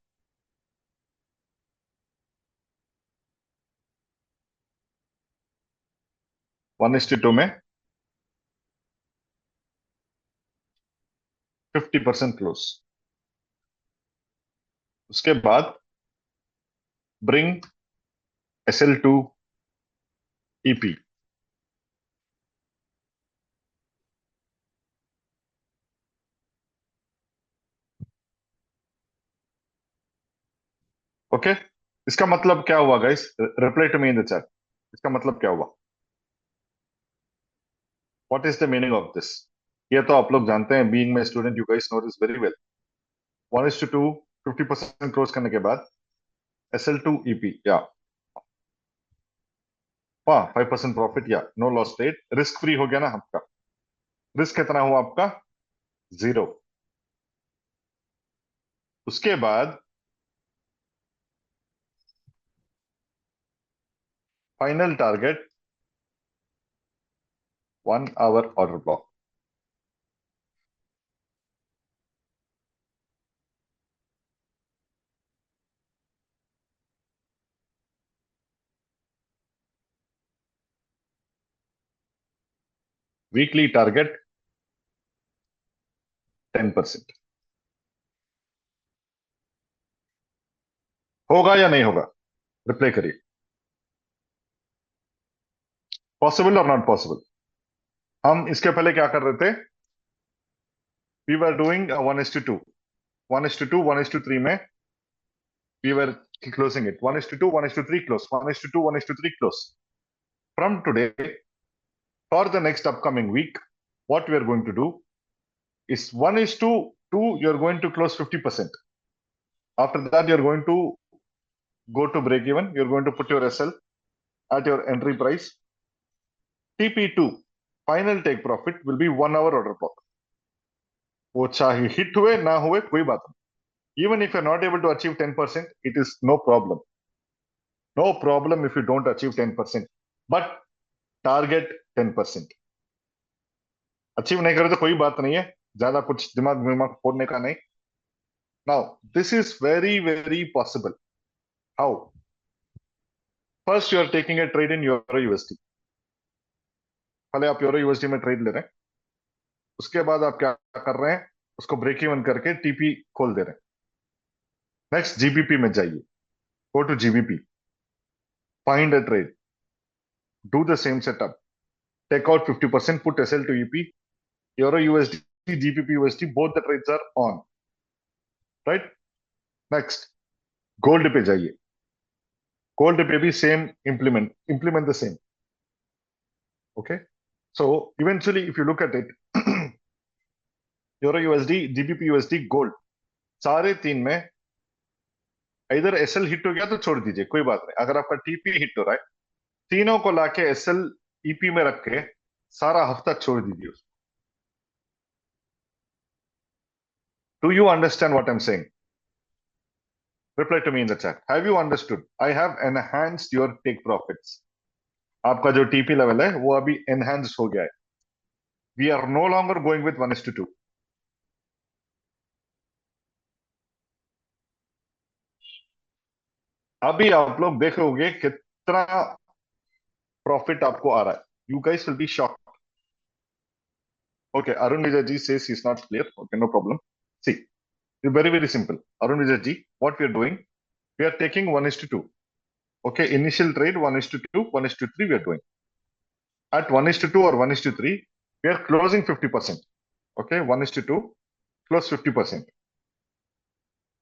One is to 2 में 50% close. उसके बाद bring SL2 EP. Okay इसका मतलब क्या हुआ guys? Reply to me in the chat. इसका मतलब क्या हुआ? What is the meaning of this? ये तो आप लोग जानते हैं, being my student you guys know this very well. 1:2 50% close करने के बाद SL2 EP या 5% प्रॉफिट या no loss trade. Risk free हो गया ना आपका. रिस्क कितना हुआ आपका? 0. उसके बाद final target 1 hour order block. Weekly target 10%. होगा या नहीं होगा? रिप्लाई करिए. पॉसिबल और नॉट पॉसिबल? हम इसके पहले क्या कर रहे थे? We were doing 1:2. 1:2 1:3 में we were closing it. 1:2 1:3 close. 1:2 1:3 close. From today, for the next upcoming week, what we are going to do is 1:2 you're going to close 50%. After that, you're going to go to break even. You're going to put your SL at your entry price. TP2 final take profit will be 1 hour order block. वो चाहे hit हुए ना हुए कोई बात नहीं. Even if you're not able to achieve 10%, it is no problem. No problem if you don't achieve 10%. But target 10%. Achieve नहीं करे तो कोई बात नहीं है, ज्यादा कुछ दिमाग फोड़ने का नहीं. Now, this is very, very possible. How? First, you are taking a trade in Euro USD. पहले आप Euro USD में ट्रेड ले रहे हैं. उसके बाद आप क्या कर रहे हैं? उसको ब्रेक इवन करके टीपी खोल दे रहे हैं. नेक्स्ट जीबीपी में जाइए. Go to GBP. Find a trade. Do the same setup. Take out 50%, put SL to EP. Euro USD, GBP USD, both the trades are on. Right? Next, gold पे जाइए. Gold पे भी same implement the same. Okay? So eventually, if you look at it, Euro USD, GBP USD, gold, सारे तीन में इधर SL hit हो गया तो छोड़ दीजिए, कोई बात नहीं. अगर आपका TP हिट हो रहा है, तीनों को लाके SL EP में रख के सारा हफ्ता छोड़ दीजिए. Do you understand what I'm saying? Reply to me in the chat. Have you understood? I have enhanced your take profits. आपका जो TP लेवल है वो अभी enhanced हो गया है. We are no longer going with 1:2. अभी आप लोग देखोगे कितना प्रॉफिट आपको आ रहा है. You guys will be shocked. Okay, Arun Vijay ji says he's not clear. Okay, no problem. See, it's very, very simple. Arun Vijay ji, what we are doing, we are taking 1:2. Okay, initial trade 1:2, 1:3 we are doing. At 1:2 or 1:3, we are closing 50%. Okay, 1:2, close 50%.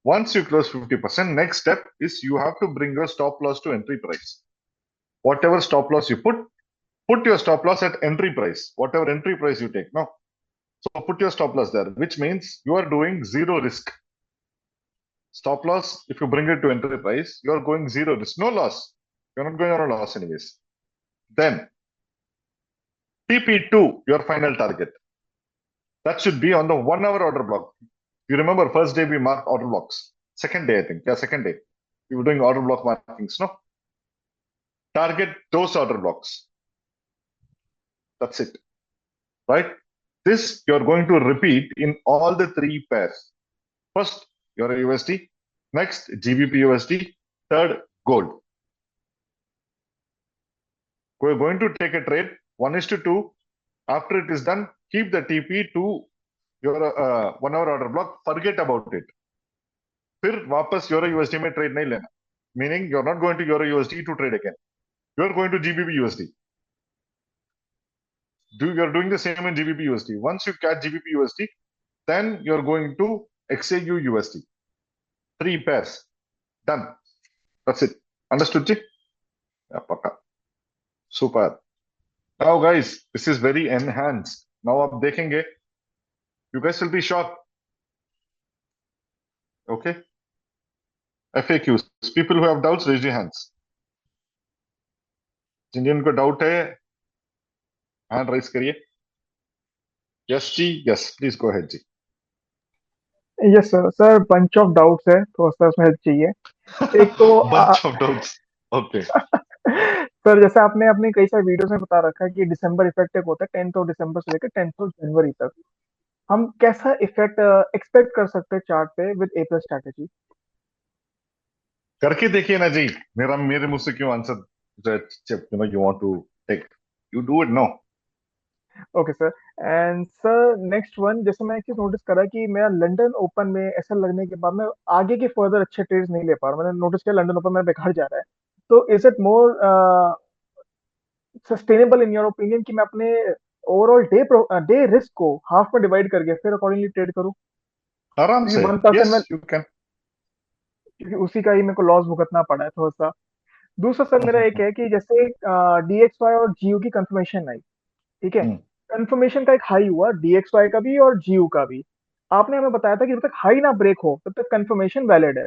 Once you close 50%, next step is you have to bring your stop loss to entry price. Whatever stop loss you put, put your stop loss at entry price, whatever entry price you take. No, so put your stop loss there, which means you are doing zero risk. Stop loss, if you bring it to entry price, you are going zero risk, no loss. You're not going on a loss anyways. Then TP2, your final target. That should be on the 1 hour order block. You remember first day we marked order blocks. Second day, I think. Yeah, second day. We were doing order block markings, no? Target those order blocks. That's it. Right? This you're going to repeat in all the 3 pairs. First, your USD. Next, GBP USD. Third, gold. We're going to take a trade 1:2. After it is done, keep the TP to your 1 hour order block. Forget about it. फिर वापस euro USD में trade नहीं लेना. Meaning you're not going to euro USD to trade again. You're going to GBP USD. You're doing the same in GBP USD. Once you catch GBP USD, then you're going to XAU USD. 3 pairs. Done. That's it. Understood, ji? Yeah, paka. Super. Now, guys, this is very enhanced. Now, आप देखेंगे. You guys will be shocked. Okay. FAQs. People who have doubts, raise your hands. जिनको doubt है, hand raise करिए. Yes जी, yes, please go ahead जी. Yes sir. Sir bunch of doubts है, तो sir उसमें हेल्प चाहिए. एक तो bunch of doubts. Okay sir, जैसे आपने अपने कई सारे वीडियोस में बता रखा है कि दिसंबर इफेक्ट एक होता है 10th ऑफ दिसंबर से लेकर 10th ऑफ जनवरी तक. हम कैसा इफेक्ट एक्सपेक्ट कर सकते हैं चार्ट पे विद अप्रैल स्ट्रैटेजी? करके देखिए ना जी. मेरे मुंह से क्यों answer you want to take? You do it now. Okay sir. And sir next one, जैसे मैं एक चीज नोटिस करा कि मेरा लंदन ओपन में ऐसा लगने के बाद मैं आगे के फर्दर अच्छे ट्रेड्स नहीं ले पा रहा. मैंने नोटिस किया लंदन ओपन मेरा बेकार जा रहा है. तो is it more sustainable in your opinion कि मैं अपने ओवरऑल डे रिस्क को हाफ में डिवाइड करके फिर अकॉर्डिंगली ट्रेड करूं? आराम से. 1% में, Yes, you can. क्योंकि उसी का ही मेरे को लॉस भुगतना पड़ा है थोड़ा सा. दूसरा सर मेरा एक है कि जैसे DXY और GU की कंफर्मेशन आई, ठीक है, कंफर्मेशन का एक हाई हुआ DXY का भी और GU का भी. आपने हमें बताया था कि जब तक हाई ना ब्रेक हो तब तक कंफर्मेशन वैलिड है.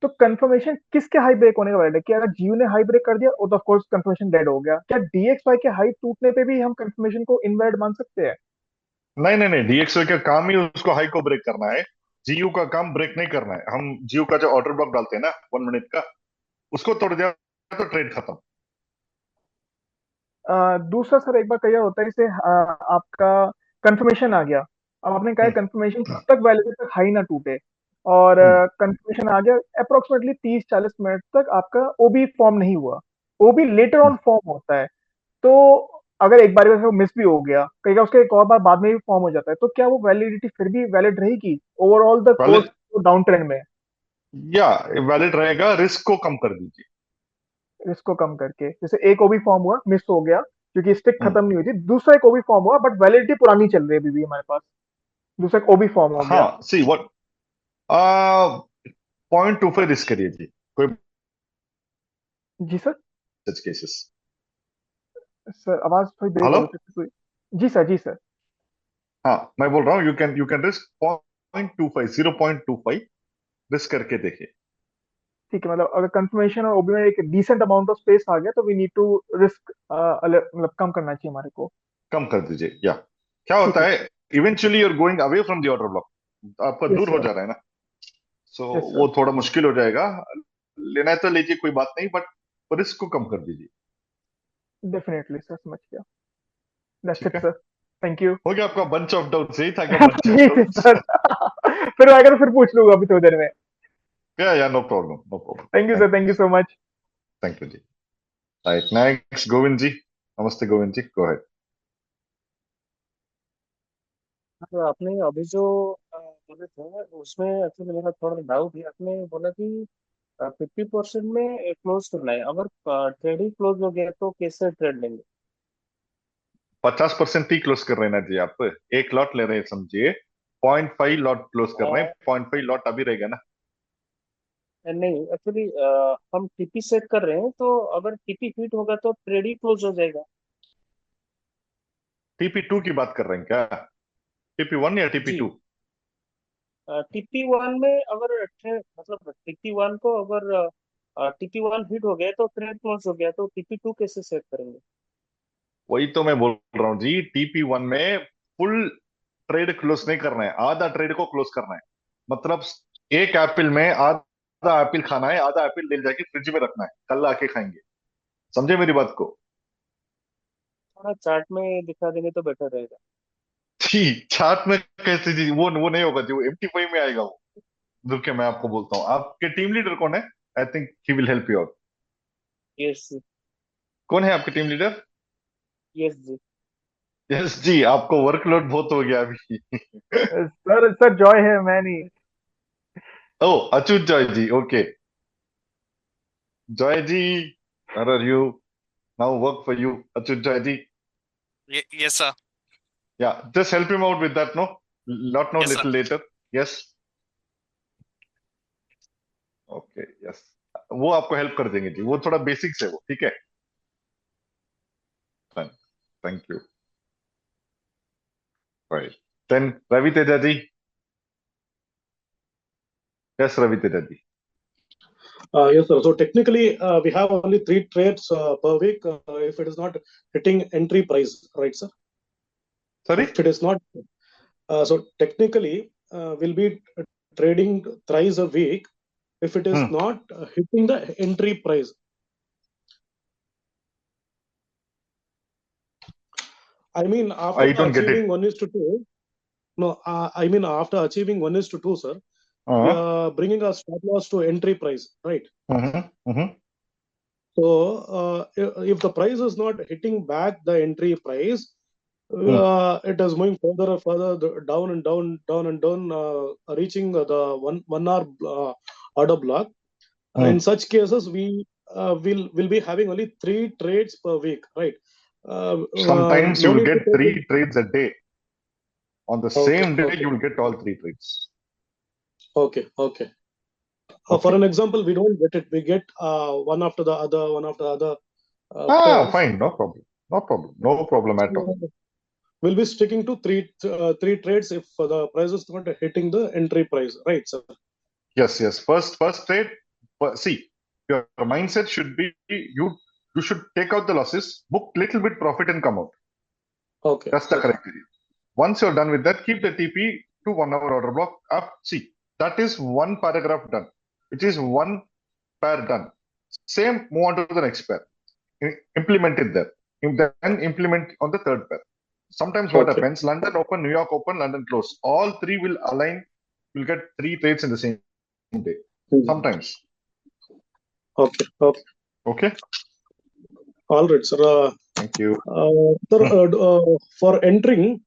तो कंफर्मेशन किसके हाई ब्रेक होने का वैलिड है? कि अगर GU ने हाई ब्रेक कर दिया तो ऑफ कोर्स कंफर्मेशन डेड हो गया. क्या DXY के हाई टूटने पे भी हम कंफर्मेशन को इनवैलिड मान सकते हैं? नहीं, DXY का काम ही उसको हाई को ब्रेक करना है. GU का काम ब्रेक नहीं करना है. हम GU का जो ऑर्डर ब्लॉक डालते हैं ना 1 मिनट का, उसको तोड़ दिया तो ट्रेड खत्म. दूसरा सर एक बार कहिए होता है जैसे आपका कंफर्मेशन आ गया. अब आपने कहा कंफर्मेशन कब तक वैलिड है, तक हाई ना टूटे, और कंफर्मेशन आ गया अप्रोक्सीमेटली 30-40 मिनट तक आपका ओबी फॉर्म नहीं हुआ. ओबी लेटर ऑन फॉर्म होता है. तो अगर एक बार वो मिस भी हो गया, कहीं उसके एक और बार बाद में भी फॉर्म हो जाता है, तो क्या वो वैलिडिटी फिर भी वैलिड रहेगी overall the course down trend में? या वैलिड रहेगा. रिस्क को कम कर दीजिए. रिस्क को कम करके, जैसे एक ओबी फॉर्म हुआ, मिस हो गया क्योंकि स्टिक खत्म नहीं हुई थी, दूसरा एक ओबी फॉर्म हुआ बट वैलिडिटी पुरानी चल रही है अभी भी हमारे पास, दूसरा एक ओबी फॉर्म हो गया. हाँ, सी व्हाट 0.25 रिस्क करिए जी. कोई जी सर. Such cases. सर आवाज थोड़ी ब्रेक हो रही है. जी सर, जी सर. हाँ, मैं बोल रहा हूँ यू कैन रिस्क 0.25 रिस्क करके देखिए. ठीक है, मतलब अगर कंफर्मेशन और ओबी में एक डिसेंट अमाउंट ऑफ स्पेस आ गया तो वी नीड टू रिस्क मतलब कम करना चाहिए हमारे को. कम कर दीजिए. या क्या होता है, eventually you are going away from the order block. आपका दूर हो जा रहा है ना, सो वो थोड़ा मुश्किल हो जाएगा. लेना है तो लीजिए, कोई बात नहीं, बट रिस्क को कम कर दीजिए. डेफिनेटली सर, समझ गया. That's it sir. Thank you. हो गया आपका बंच ऑफ डाउट्स. यही था क्या बंच ऑफ डाउट्स? फिर आएगा तो फिर पूछ लूंगा अभी थोड़ी देर में. Yeah no problem. Thank you sir, thank you so much. Thank you जी. Right, next Govind ji. नमस्ते गोविंद जी, गो अहेड. तो आपने अभी जो बोले थे उसमें एक्चुअली मेरा थोड़ा डाउट है. आपने बोला कि 50% में क्लोज करना है. अगर ट्रेडिंग क्लोज हो गया तो कैसे ट्रेड लेंगे? 50% ही क्लोज कर रहे हैं ना जी. आप एक लॉट ले रहे हैं, समझिए 0.5 लॉट क्लोज कर रहे हैं. 0.5 लॉट अभी रहेगा ना. नहीं एक्चुअली हम टीपी सेट कर रहे हैं, तो अगर टीपी हिट होगा तो ट्रेड ही क्लोज हो जाएगा। TP2 की बात कर रहे हैं क्या? TP1 या जी TP2? TP1 में अगर मतलब TP1 को अगर TP1 हिट हो गया तो ट्रेड क्लोज हो गया, तो TP2 कैसे सेट करेंगे? वही तो मैं बोल रहा हूँ जी, TP1 में फुल ट्रेड क्लोज नहीं करना है, आधा ट्रेड को क्लोज करना है। मतलब एक एप्पल में आधा एप्पल खाना है, आधा एप्पल ले जाके फ्रिज में रखना है, कल आके खाएंगे। समझे मेरी बात को? थोड़ा चार्ट में दिखा देंगे तो बेटर रहेगा। जी, चार्ट में कैसे जी? वो नहीं होगा जी, वो MT5 में आएगा वो। रुकिए मैं आपको बोलता हूँ, आपके टीम लीडर कौन है? I think he will help you out. Yes कौन है आपके टीम लीडर? यस जी। यस जी, आपको वर्कलोड बहुत हो गया अभी। सर जॉय है, मैं नहीं। Oh Achyut Joy ji, okay. Joy ji, where are you? Now work for you, Achyut Joy ji. Yes, sir. Yeah, just help him out with that, no? Not now, Yes, sir. little later. Yes. Okay, yes. वो आपको help कर देंगे जी, वो थोड़ा basics है वो, ठीक है? Thank you. Right, then Ravi Teja ji. Yes Ravi Teja ji. Yes, sir. So technically, we have only 3 trades per week if it is not hitting entry price, right, sir? Sorry? If it is not, so technically, we'll be trading thrice a week if it is not hitting the entry price. I mean, after I don't get achieving it. 1:2, no, I mean, after achieving 1:2, sir, we are bringing our stop loss to entry price, right? So, if the price is not hitting back the entry price, it is moving further and further down and down, down and down, reaching the 1 hour order block. In such cases, we will be having only 3 trades per week, right? Sometimes No you will need to get take 3 trades a day. On the Okay, same day, okay. you will get all 3 trades. Okay. For an example, we don't get it. We get one after the other, one after the other. Pairs. Fine, no problem. No problem at all. We'll be sticking to three trades if the price is not hitting the entry price, right, sir? Yes. First trade. See, your mindset should be you should take out the losses, book little bit profit and come out. Okay. That's the correct idea. Once you're done with that, keep the TP to 1 hour order block up. See, that is one paragraph done. It is one pair done. Same, move on to the next pair. Implement it there. Then implement on the third pair. Sometimes what happens, London open, New York open, London close. All 3 will align. You'll get 3 trades in the same day. Sometimes. Okay. All right, sir. Thank you. Sir, for entering,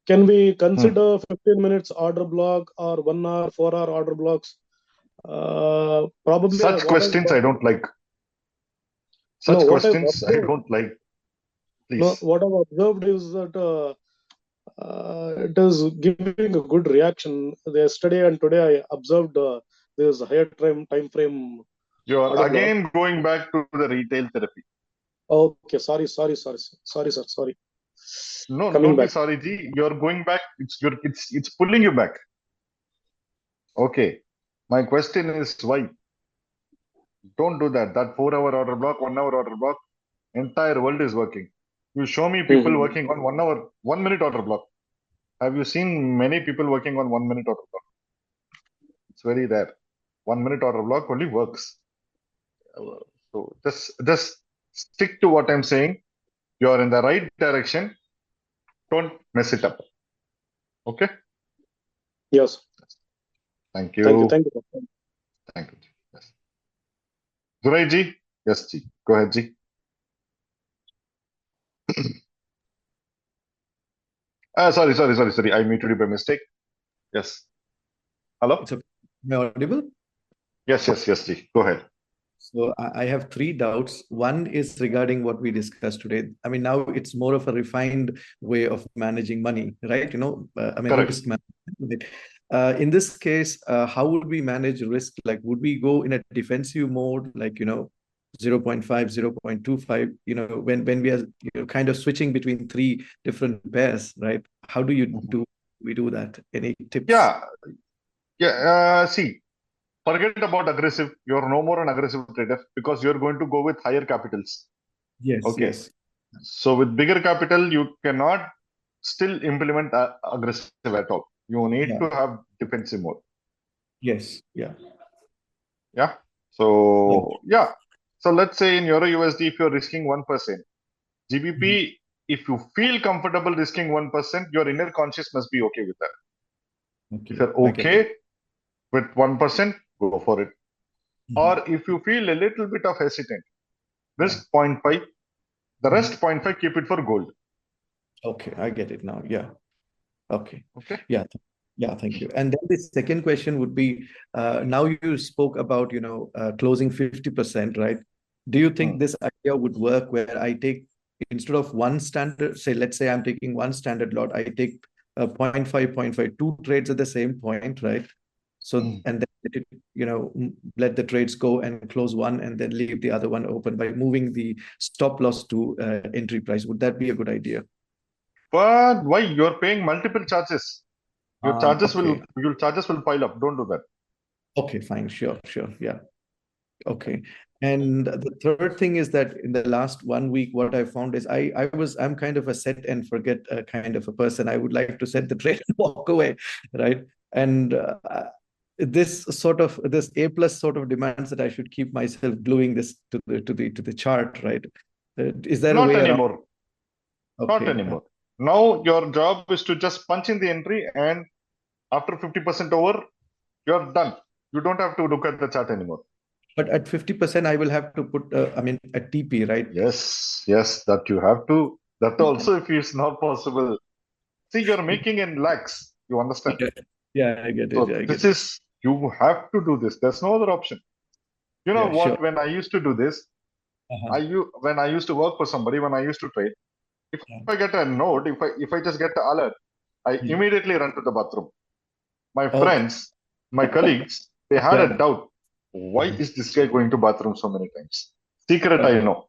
can we consider 15 minutes order block or 1 hour, 4 hour order blocks? Probably Such questions I don't like. Such questions I don't like. Please. No, what I've observed is that it is giving a good reaction. Yesterday and today I observed this higher time frame. You're again going back to the retail therapy. Okay, sorry, sir. Sorry. No, don't be sorry, G. You're going back. It's pulling you back. Okay. My question is why? Don't do that. That 4 hour order block, 1 hour order block, entire world is working. You show me people working on 1 hour, 1 minute order block. Have you seen many people working on 1 minute order block? It's very rare. 1 minute order block only works. So just stick to what I'm saying. You are in the right direction. Don't mess it up. Okay? Yes. Thank you. Thank you. Thank you. Yes. Durai ji? Yes, ji. Go ahead, ji. Sorry. I muted you by mistake. Yes. Hello? Am I audible? Yes, ji. Go ahead. So I have 3 doubts. One is regarding what we discussed today. I mean, now it's more of a refined way of managing money, right? Risk management. In this case, how would we manage risk? Like, would we go in a defensive mode, like, 0.5, 0.25, when we are kind of switching between three different pairs, right? How do we do that? Any tips? See, forget about aggressive. You're no more an aggressive trader because you're going to go with higher capitals. Yes. Okay. Yes. So with bigger capital, you cannot still implement aggressive at all. You need to have defensive mode. Yes. Yeah. Yeah. So So let's say in Euro USD, if you're risking 1%, GBP, if you feel comfortable risking 1%, your inner conscious must be okay with that. Okay. If you're okay with 1%, go for it. Or if you feel a little bit of hesitant, risk 0.5. The rest 0.5, keep it for gold. Okay, I get it now. Yeah. Okay. Okay. Yeah. Yeah, thank you. And then the second question would be, now you spoke about, closing 50%, right? Do you think this idea would work where I take, instead of one standard, let's say I'm taking one standard lot, I take 0.5, 2 trades at the same point, right? So, and then let the trades go and close one and then leave the other one open by moving the stop loss to entry price. Would that be a good idea? But why? You're paying multiple charges. Your charges will pile up. Don't do that. Okay, fine. Sure. Yeah. Okay. And the third thing is that in the last 1 week, what I found is I'm kind of a set and forget kind of a person. I would like to set the trade and walk away, right? And this A+ sort of demands that I should keep myself gluing this to the chart, right? Is there a way anymore? Okay. Not anymore. Now your job is to just punch in the entry, and after 50% over, you're done. You don't have to look at the chart anymore. But at 50%, I will have to put, a TP, right? Yes, that you have to. That also, if it's not possible. See, you're making in lakhs. You understand? Yeah, I get it. So you have to do this. There's no other option. You know what? Sure. When I used to do this, when I used to work for somebody, when I used to trade, if I get a note, if I just get the alert, I immediately run to the bathroom. My friends, my colleagues, they had a doubt. Why is this guy going to bathroom so many times? Secret, I know.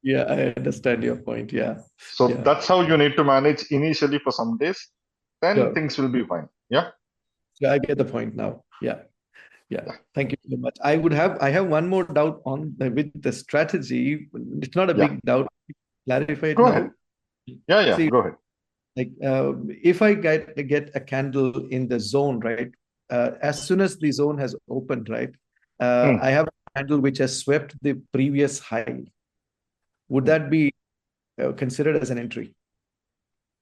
Yeah, I understand your point. Yeah. So that's how you need to manage initially for some days. Then things will be fine. Yeah. Yeah, I get the point now. Yeah. Thank you so much. I have one more doubt with the strategy. It's not a big doubt. Clarify it now. Ahead. Yeah. See, go ahead. Like if I get a candle in the zone, right? As soon as the zone has opened, right? I have a candle which has swept the previous high. Would that be considered as an entry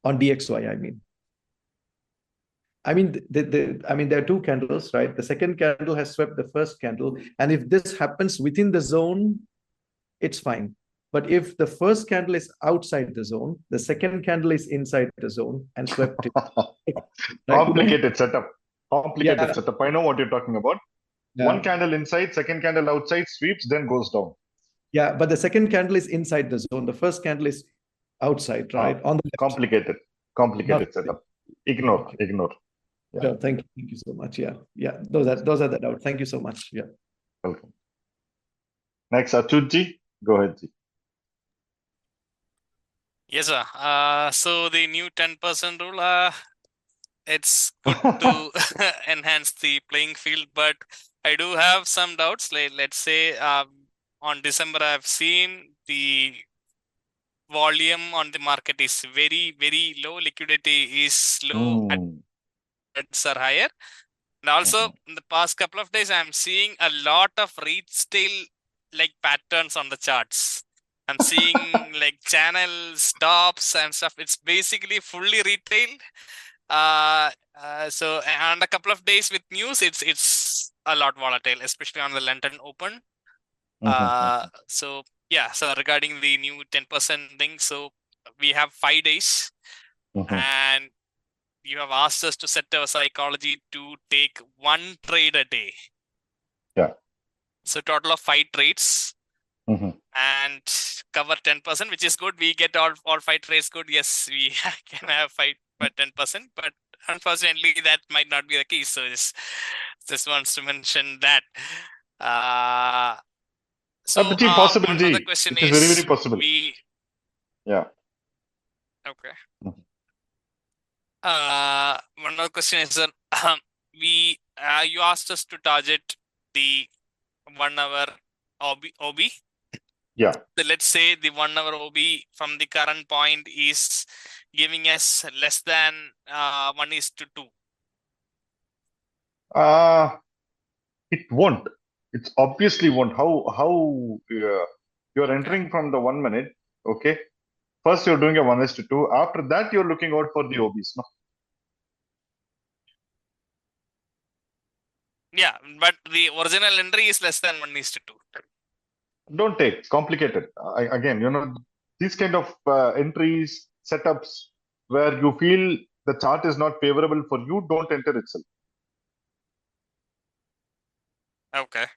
on DXY? I mean, there are two candles, right? The second candle has swept the first candle, and if this happens within the zone, it's fine. But if the first candle is outside the zone, the second candle is inside the zone and swept it. Complicated setup. I know what you're talking about. One candle inside, second candle outside, sweeps, then goes down. Yeah, but the second candle is inside the zone. The first candle is outside, right? On the complicated setup. Ignore. Yeah. Sure, thank you so much. Yeah. Those are the doubts. Thank you so much. Yeah. Welcome. Next, Achutji. Go ahead, Ji. Yes, sir. So the new 10% rule, it's good to enhance the playing field, but I do have some doubts. Like, let's say on December, I've seen the volume on the market is very, very low. Liquidity is low. Rates are higher. And also, in the past couple of days, I'm seeing a lot of retail like patterns on the charts. I'm seeing like channel stops and stuff. It's basically fully retail. So and a couple of days with news, it's a lot volatile, especially on the London Open. So regarding the new 10% thing, so we have 5 days, and you have asked us to set our psychology to take 1 trade a day. Yeah. So total of 5 trades. And cover 10%, which is good. We get all 5 trades good. Yes, we can have 5 by 10%, but unfortunately, that might not be the case. So just wants to mention that. So But see, one possibility. other question It is very, is very possible. Yeah. Okay. Mhm. One other question is you asked us to target the 1 hour OB. Yeah. So let's say the 1 hour OB from the current point is giving us less than 1:2. It won't. It obviously won't. How you're entering from the 1 minute, okay? First you're doing a 1:2. After that you're looking out for the OBs, no? Yeah, but the original entry is less than 1:2. Don't take complicated. Again, these kind of entries, setups where you feel the chart is not favorable for you, don't enter itself. Okay.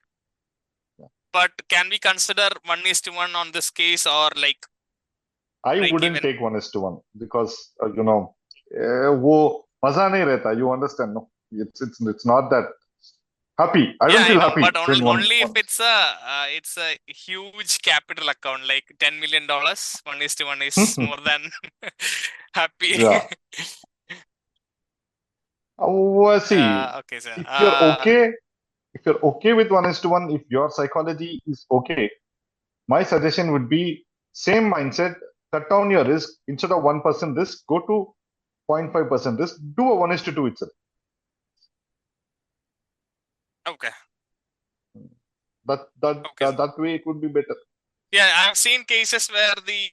But can we consider 1:1 on this case, or like I break wouldn't even? take 1:1 because wo maza nahi rehta. You understand, no? It's not that happy. I don't Yeah, I feel know, happy but doing only if one. it's a huge capital account, like $10 million. 1:1 is more than happy. Yeah. See, Okay, sir. if you're okay with 1:1, if your psychology is okay, my suggestion would be same mindset, cut down your risk. Instead of 1% risk, go to 0.5% risk, do a 1:2 itself. Okay. That way it would be better. Yeah, I've seen cases where the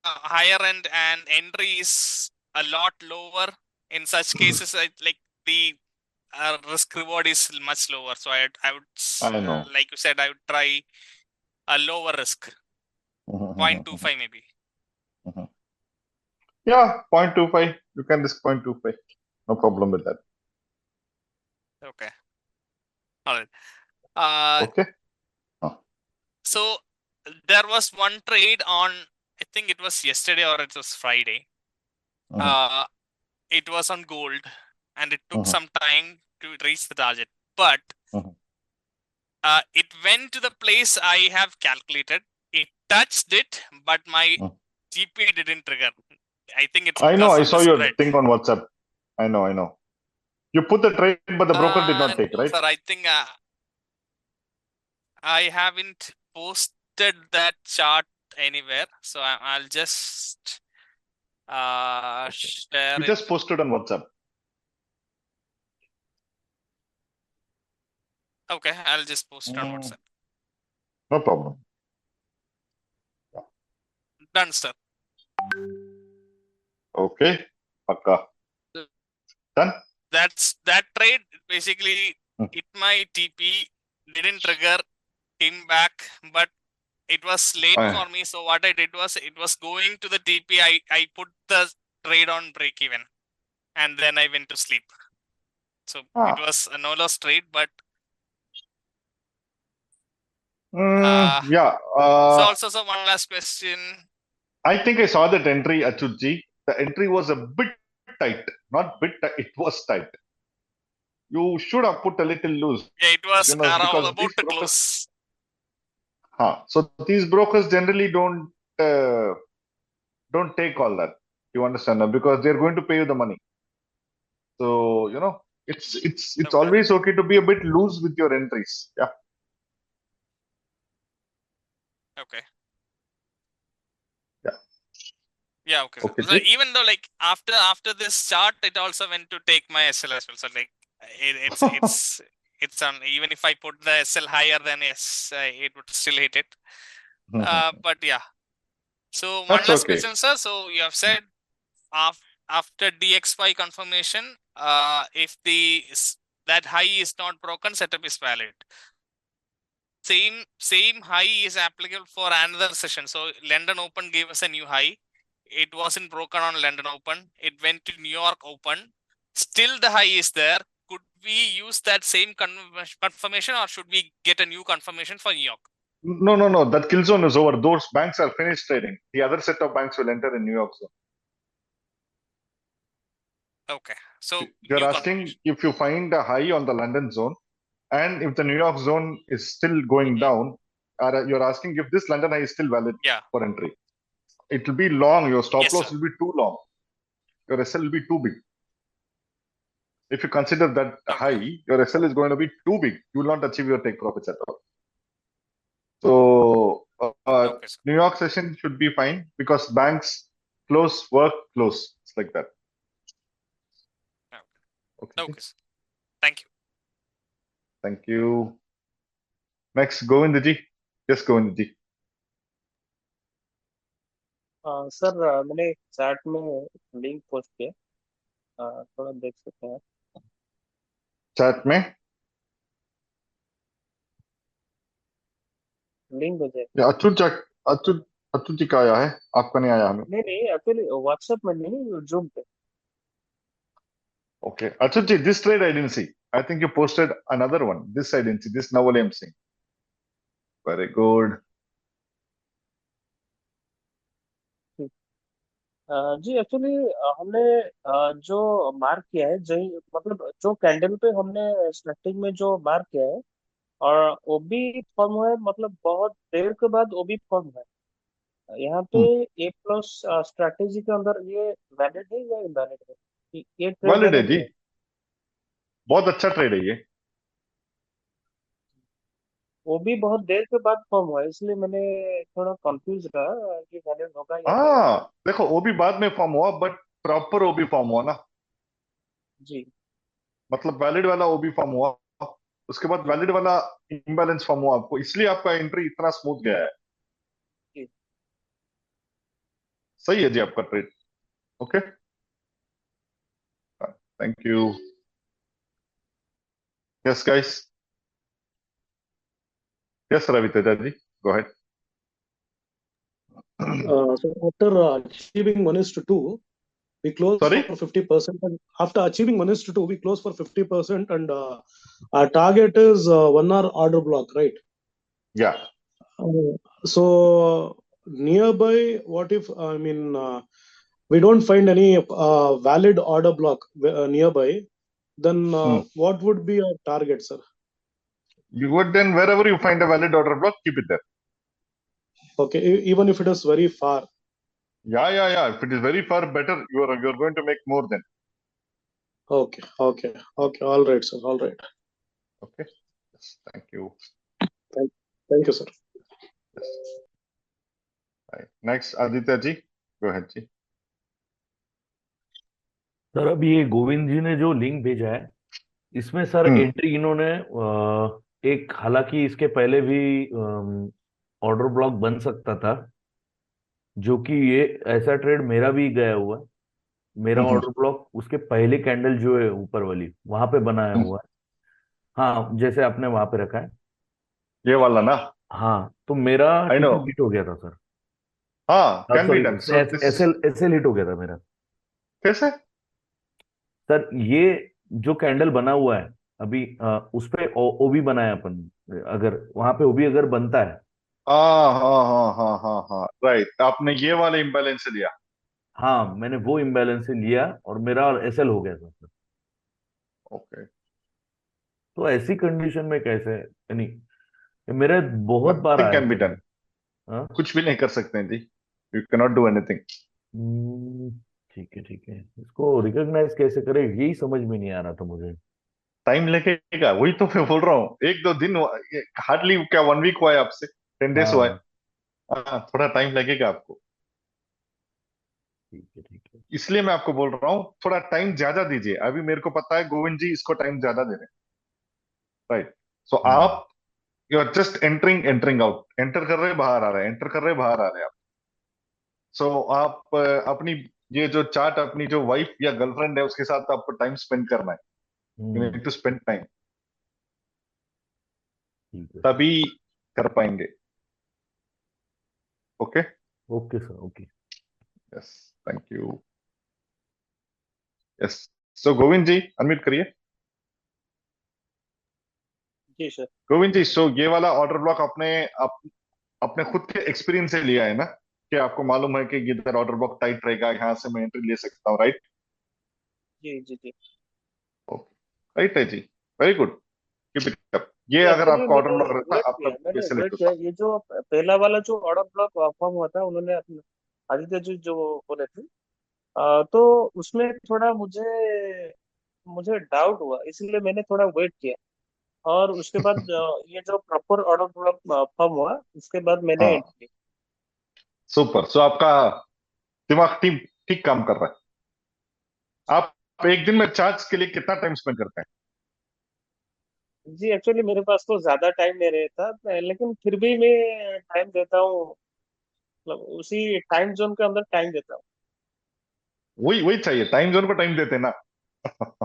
higher end and entry is a lot lower. In such cases, like the risk reward is much lower. So I would, know. like you said, I would try a lower risk, 0.25 maybe. Yeah, 0.25. You can risk 0.25. No problem with that. Okay. All right. Okay. So there was one trade on, I think it was yesterday or it was Friday. It was on gold, and it took some time to reach the target, but it went to the place I have calculated. It touched it, but my GP didn't trigger. I think it's I know. because I of saw the your spread. thing on WhatsApp. I know. You put the trade, but the broker did not take, No, right? sir, I think I haven't posted that chart anywhere, so I'll just share You it. just posted on WhatsApp. Okay, I'll just post it on WhatsApp. No problem. Done, sir. Okay. Pakka. Done? That trade basically hit my TP, didn't trigger, came back, but it was late for me. So what I did was, it was going to the TP. I put the trade on break even, and then I went to sleep. So it was a no loss trade, but yeah. So one last question. I think I saw that entry, Achutji. The entry was a bit tight. Not bit tight, it was tight. You should have put a little loose. Yeah, it was because about these to brokers, close. so these brokers generally don't take all that. You understand now? Because they're going to pay you the money. So it's always okay to be a bit loose with your entries. Yeah. Okay. Yeah. Yeah, okay. Okay, So even though, like, after this chart, it also went to take my SL as well. So like it's on, even if I put the SL higher, then yes, it would still hit it. But yeah. So one That's last okay. question, sir. So you have said after DXY confirmation, if that high is not broken, setup is valid. Same high is applicable for another session. So London Open gave us a new high. It wasn't broken on London Open. It went to New York Open. Still the high is there. Could we use that same confirmation, or should we get a new confirmation for New York? No. That kill zone is over. Those banks are finished trading. The other set of banks will enter in New York zone. Okay. So You're new asking confirmation. if you find a high on the London zone, and if the New York zone is still going down, or you're asking if this London high is still valid Yeah. for entry. It will be long. Your stop Yes, loss sir. will be too long. Your SL will be too big. If you consider that high, your SL is going to be too big. You will not achieve your take profits at all. So Okay, sir. New York session should be fine because banks close, work close. It's like that. Okay. Okay, sir. Thank you. Thank you. Next, Govind ji. Yes, Govind ji. Sir मैंने chat में link post किया, थोड़ा देख सकते हैं। Chat में link भेजे। या अच्युत जी का आया है, आपका नहीं आया हमें। नहीं नहीं, एक्चुअली व्हाट्सएप में नहीं, जूम पे। Okay, Achut ji, this trade I didn't see. I think you posted another one. This I didn't see. This now only I'm seeing. Very good. जी एक्चुअली हमने जो मार्क किया है, जो मतलब जो कैंडल पे हमने स्टार्टिंग में जो मार्क किया है और ओबी फॉर्म हुआ है, मतलब बहुत देर के बाद ओबी फॉर्म हुआ है। यहाँ पे ए प्लस स्ट्रैटेजी के अंदर ये वैलिड है या इनवैलिड है? ये ट्रेड वैलिड मैंने है जी, किया है। बहुत अच्छा ट्रेड है ये। ओबी बहुत देर के बाद फॉर्म हुआ है, इसलिए मैंने थोड़ा कंफ्यूज रहा कि वैलिड होगा या नहीं। हाँ देखो, ओबी बाद में फॉर्म हुआ, बट प्रॉपर ओबी फॉर्म हुआ ना। जी मतलब वैलिड वाला ओबी फॉर्म हुआ, उसके बाद वैलिड वाला इम्बैलेंस फॉर्म हुआ आपको, इसलिए आपका एंट्री इतना स्मूथ गया है। जी सही है जी आपका trade. Okay, thank you. Yes guys, yes Ravi Teja ji, go ahead. So after achieving 1:2, we close Sorry? for 50%. And after achieving 1:2, we close for 50%, and our target is 1 hour order block, right? Yeah. So nearby, what if we don't find any valid order block nearby? Then what would be our target, sir? You would then, wherever you find a valid order block, keep it there. Okay, even if it is very far. Yeah. If it is very far, better. You're going to make more then. Okay. All right, sir. All right. Okay. Yes, thank you. Thank you, sir. Yes. Right. Next, Aditya ji, go ahead ji. Sir अब ये गोविंद जी ने जो link भेजा है, इसमें sir entry इन्होंने एक, हालांकि इसके पहले भी ऑर्डर ब्लॉक बन सकता था, जो कि ये ऐसा ट्रेड मेरा भी गया हुआ है। मेरा ऑर्डर ब्लॉक उसके पहले कैंडल जो है ऊपर वाली, वहां पे बनाया हुआ है। हाँ, जैसे आपने वहां पे रखा है ये वाला ना। हाँ, तो मेरा I know. हिट हो गया था सर। हाँ, can be sorry, done. So this SL hit हो गया था मेरा। कैसे? सर ये जो कैंडल बना हुआ है अभी, उस पे ओबी बनाया अपन, अगर वहां पे ओबी अगर बनता है। हाँ, राइट। आपने ये वाले इम्बैलेंस से लिया। हाँ, मैंने वो इम्बैलेंस से लिया और मेरा एसएल हो गया था सर। ओके। तो ऐसी कंडीशन में कैसे, यानी मेरे बहुत बार Nothing आया can be है। done. हाँ? कुछ भी नहीं कर सकते हैं जी। You cannot do anything. ठीक है, इसको रिकॉग्नाइज कैसे करें यही समझ में नहीं आ रहा था मुझे। टाइम लगेगा, वही तो मैं बोल रहा हूँ। 1-2 दिन, हार्डली क्या 1 वीक हुआ है आपसे, 10 डेज हुआ है। हाँ, थोड़ा टाइम लगेगा आपको। ठीक है। इसलिए मैं आपको बोल रहा हूँ थोड़ा टाइम ज्यादा दीजिए। अभी मेरे को पता है गोविंद जी इसको टाइम ज्यादा दे रहे हैं, राइट। सो आप you are just entering out, enter कर रहे बाहर आ रहे हैं, एंटर कर रहे बाहर आ रहे हैं आप। सो आप अपनी ये जो चार्ट, अपनी जो वाइफ या गर्लफ्रेंड है उसके साथ आपको टाइम स्पेंड करना है। You need to spend time, तभी कर पाएंगे। Okay sir, okay. Yes, thank you. Yes, so Govind ji unmute करिए। जी सर। गोविंद जी, सो ये वाला ऑर्डर ब्लॉक अपने खुद के एक्सपीरियंस से लिया है ना, कि आपको मालूम है कि इधर ऑर्डर ब्लॉक टाइट रहेगा, यहाँ से मैं एंट्री ले सकता हूँ, राइट? जी जी जी ओके, राइट है जी, very good, keep it up. ये अगर एक्चुअली आपका ऑर्डर मैंने ब्लॉक रहता वेट आपका किया, मैंने पैसे वेट लेट किया। होता। ये जो पहला वाला जो ऑर्डर ब्लॉक फॉर्म हुआ था, उन्होंने अपने आदित्य जी जो बोले थे, तो उसमें थोड़ा मुझे मुझे डाउट हुआ, इसलिए मैंने थोड़ा वेट किया। और उसके बाद ये जो प्रॉपर ऑर्डर ब्लॉक फॉर्म हुआ, उसके बाद मैंने हाँ, एंट्री। सुपर। सो आपका दिमाग टीम ठीक काम कर रहा है। आप एक दिन में चार्ज के लिए कितना टाइम स्पेंड करते हैं? जी एक्चुअली मेरे पास तो ज्यादा टाइम नहीं रहता, लेकिन फिर भी मैं टाइम देता हूँ, मतलब उसी टाइम जोन के अंदर टाइम देता हूँ। वही वही चाहिए, टाइम जोन को टाइम देते हैं ना।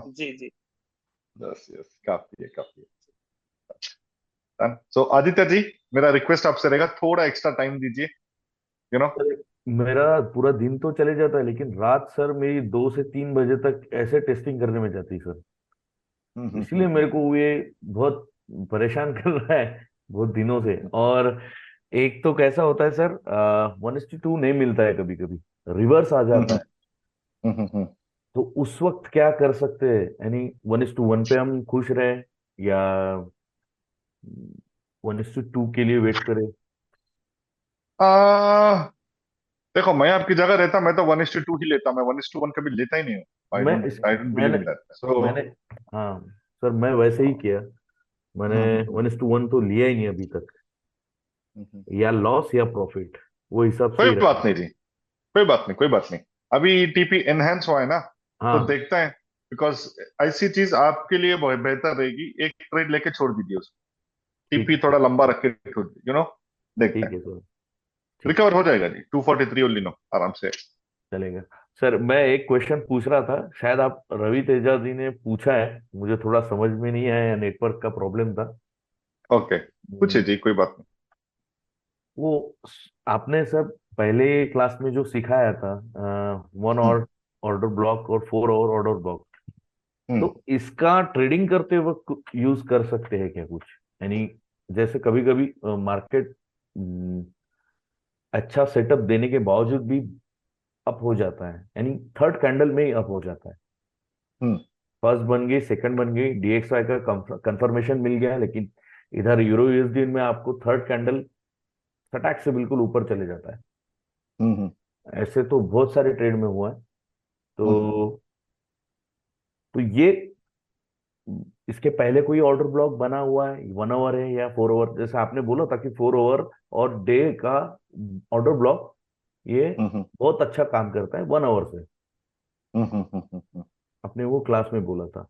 जी जी यस यस, काफी है, काफी है। सो आदित्य जी, मेरा रिक्वेस्ट आपसे रहेगा, थोड़ा एक्स्ट्रा टाइम दीजिए, यू नो। मेरा पूरा दिन तो चले जाता है, लेकिन रात सर मेरी 2 से 3 बजे तक ऐसे टेस्टिंग करने में जाती है सर। इसलिए मेरे को ये बहुत परेशान कर रहा है बहुत दिनों से। और एक तो कैसा होता है सर, 1:2 नहीं मिलता है, कभी कभी रिवर्स आ जाता है। तो उस वक्त क्या कर सकते हैं? यानी 1:1 पे हम खुश रहे, या 1:2 के लिए वेट करें? आ, देखो, मैं आपकी जगह रहता, मैं तो 1:2 ही लेता, मैं 1:1 कभी लेता ही नहीं हूँ। आई मैं डोंट इस आई डोंट बिलीव मैंने इन दैट। सो मैंने हाँ सर, मैं वैसे ही किया। मैंने 1:1 तो लिया ही नहीं अभी तक, या लॉस या प्रॉफिट, वो हिसाब से कोई ही रखा। बात नहीं जी, कोई बात नहीं, कोई बात नहीं। अभी टीपी एनहेंस हुआ है ना, तो हाँ देखते हैं। बिकॉज ऐसी चीज आपके लिए बहुत बेहतर रहेगी, एक ट्रेड लेके छोड़ दीजिए उसको, ठीक टीपी थोड़ा लंबा रख के छोड़ दीजिए, यू नो। देखते ठीक हैं, है सर, ठीक रिकवर हो जाएगा जी। 243 ओनली, नो, आराम से। चलेगा। सर मैं एक क्वेश्चन पूछ रहा था, शायद आप रवि तेजा जी ने पूछा है, मुझे थोड़ा समझ में नहीं आया या नेटवर्क का प्रॉब्लम था। ओके, पूछिए जी, कोई बात वो आपने सर पहले क्लास में जो सिखाया था, 1 नहीं। और ऑर्डर ब्लॉक और 4 और ऑर्डर ब्लॉक, हम्म तो इसका ट्रेडिंग करते वक्त यूज कर सकते हैं क्या कुछ? यानी जैसे कभी कभी मार्केट अच्छा सेटअप देने के बावजूद भी अप हो जाता है, यानी थर्ड कैंडल में ही अप हो जाता है। हम्म फर्स्ट बन गई, सेकंड बन गई, डीएक्सवाई का कंफर्मेशन मिल गया, लेकिन इधर यूरो यूएसडी में आपको थर्ड कैंडल फटाक से बिल्कुल ऊपर चले जाता है। हम्म ऐसे तो बहुत सारे ट्रेड में हुआ है। हम्म तो ये इसके पहले कोई ऑर्डर ब्लॉक बना हुआ है, 1 आवर है या 4 आवर? जैसे आपने बोला था कि 4 आवर और डे का ऑर्डर ब्लॉक ये हम्म बहुत अच्छा काम करता है 1 आवर से, हम्म हम्म हम्म हम्म आपने वो क्लास में बोला था।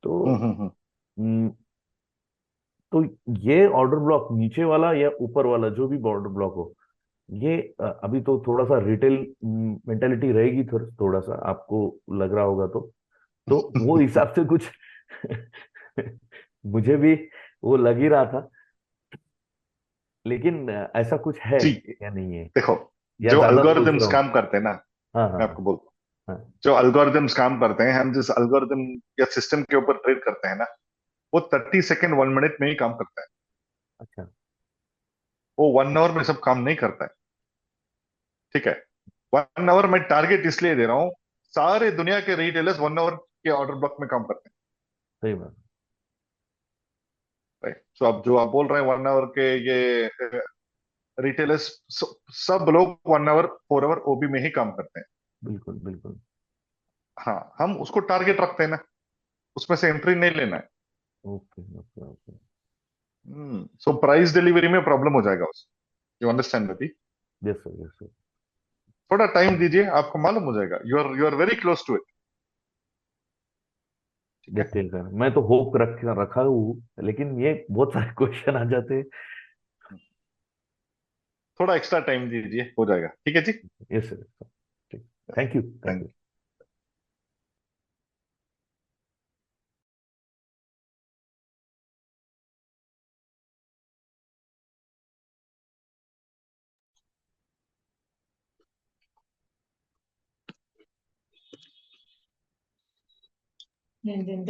तो हम्म हम्म, तो ये ऑर्डर ब्लॉक नीचे वाला या ऊपर वाला जो भी ऑर्डर ब्लॉक हो, ये अभी तो थोड़ा सा रिटेल मेंटेलिटी रहेगी, थोड़ा सा आपको लग रहा होगा, तो वो हिसाब से कुछ मुझे भी वो लग ही रहा था, लेकिन ऐसा कुछ है जी, या नहीं है, देखो, या जो ज्यादा सोच अल्गोरिदम्स रहा हूँ? काम करते हैं ना, हाँ हाँ मैं आपको बोलता हूँ, हाँ। जो अल्गोरिदम्स काम करते हैं, हम जिस अल्गोरिदम या सिस्टम के ऊपर ट्रेड करते हैं ना, वो 30 सेकेंड 1 मिनट में ही काम करता है। अच्छा। वो 1 आवर में सब काम नहीं करता है, ठीक है। 1 आवर मैं टारगेट इसलिए दे रहा हूँ, सारे दुनिया के रिटेलर्स 1 आवर के ऑर्डर ब्लॉक में काम करते सही बात। हैं, राइट। सो अब जो आप बोल रहे हैं 1 आवर के, ये रिटेलर्स सब लोग 1 आवर 4 आवर ओबी में ही काम करते हैं। बिल्कुल बिल्कुल। हाँ, हम उसको टारगेट रखते हैं ना, उसमें से एंट्री नहीं लेना है। Okay okay okay. So price delivery में प्रॉब्लम हो जाएगा उससे, you understand baby. Yes sir yes sir. थोड़ा टाइम दीजिए, आपको मालूम हो जाएगा। You are very close to it, ठीक है। देखते हैं सर, मैं तो होप रखा हूँ, लेकिन ये बहुत सारे क्वेश्चन आ जाते हैं। थोड़ा एक्स्ट्रा टाइम दीजिए, हो जाएगा, ठीक है जी। यस सर, ठीक। Thank you thank thank you.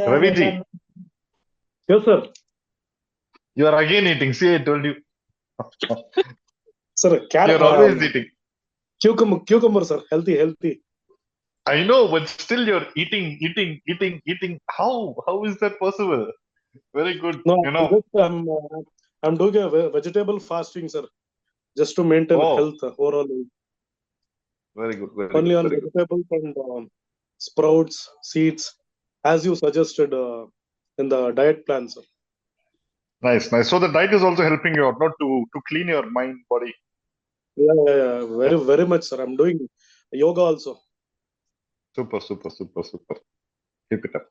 Ravi ji, Yes, sir. you are again eating. See, I told you. Sir, You are always eating. cucumber, sir. Healthy. I know, but still you're eating. How is that possible? Very good. No, You know. I'm doing a vegetable fasting, sir, just to maintain Oh, health, overall health. very good. Very Only good. on Very good. vegetables and sprouts, seeds, as you suggested in the diet plan, sir. Nice. So the diet is also helping you out, not to clean your mind, body. Yeah. Very much, sir. I'm doing yoga also. Super. Keep it up.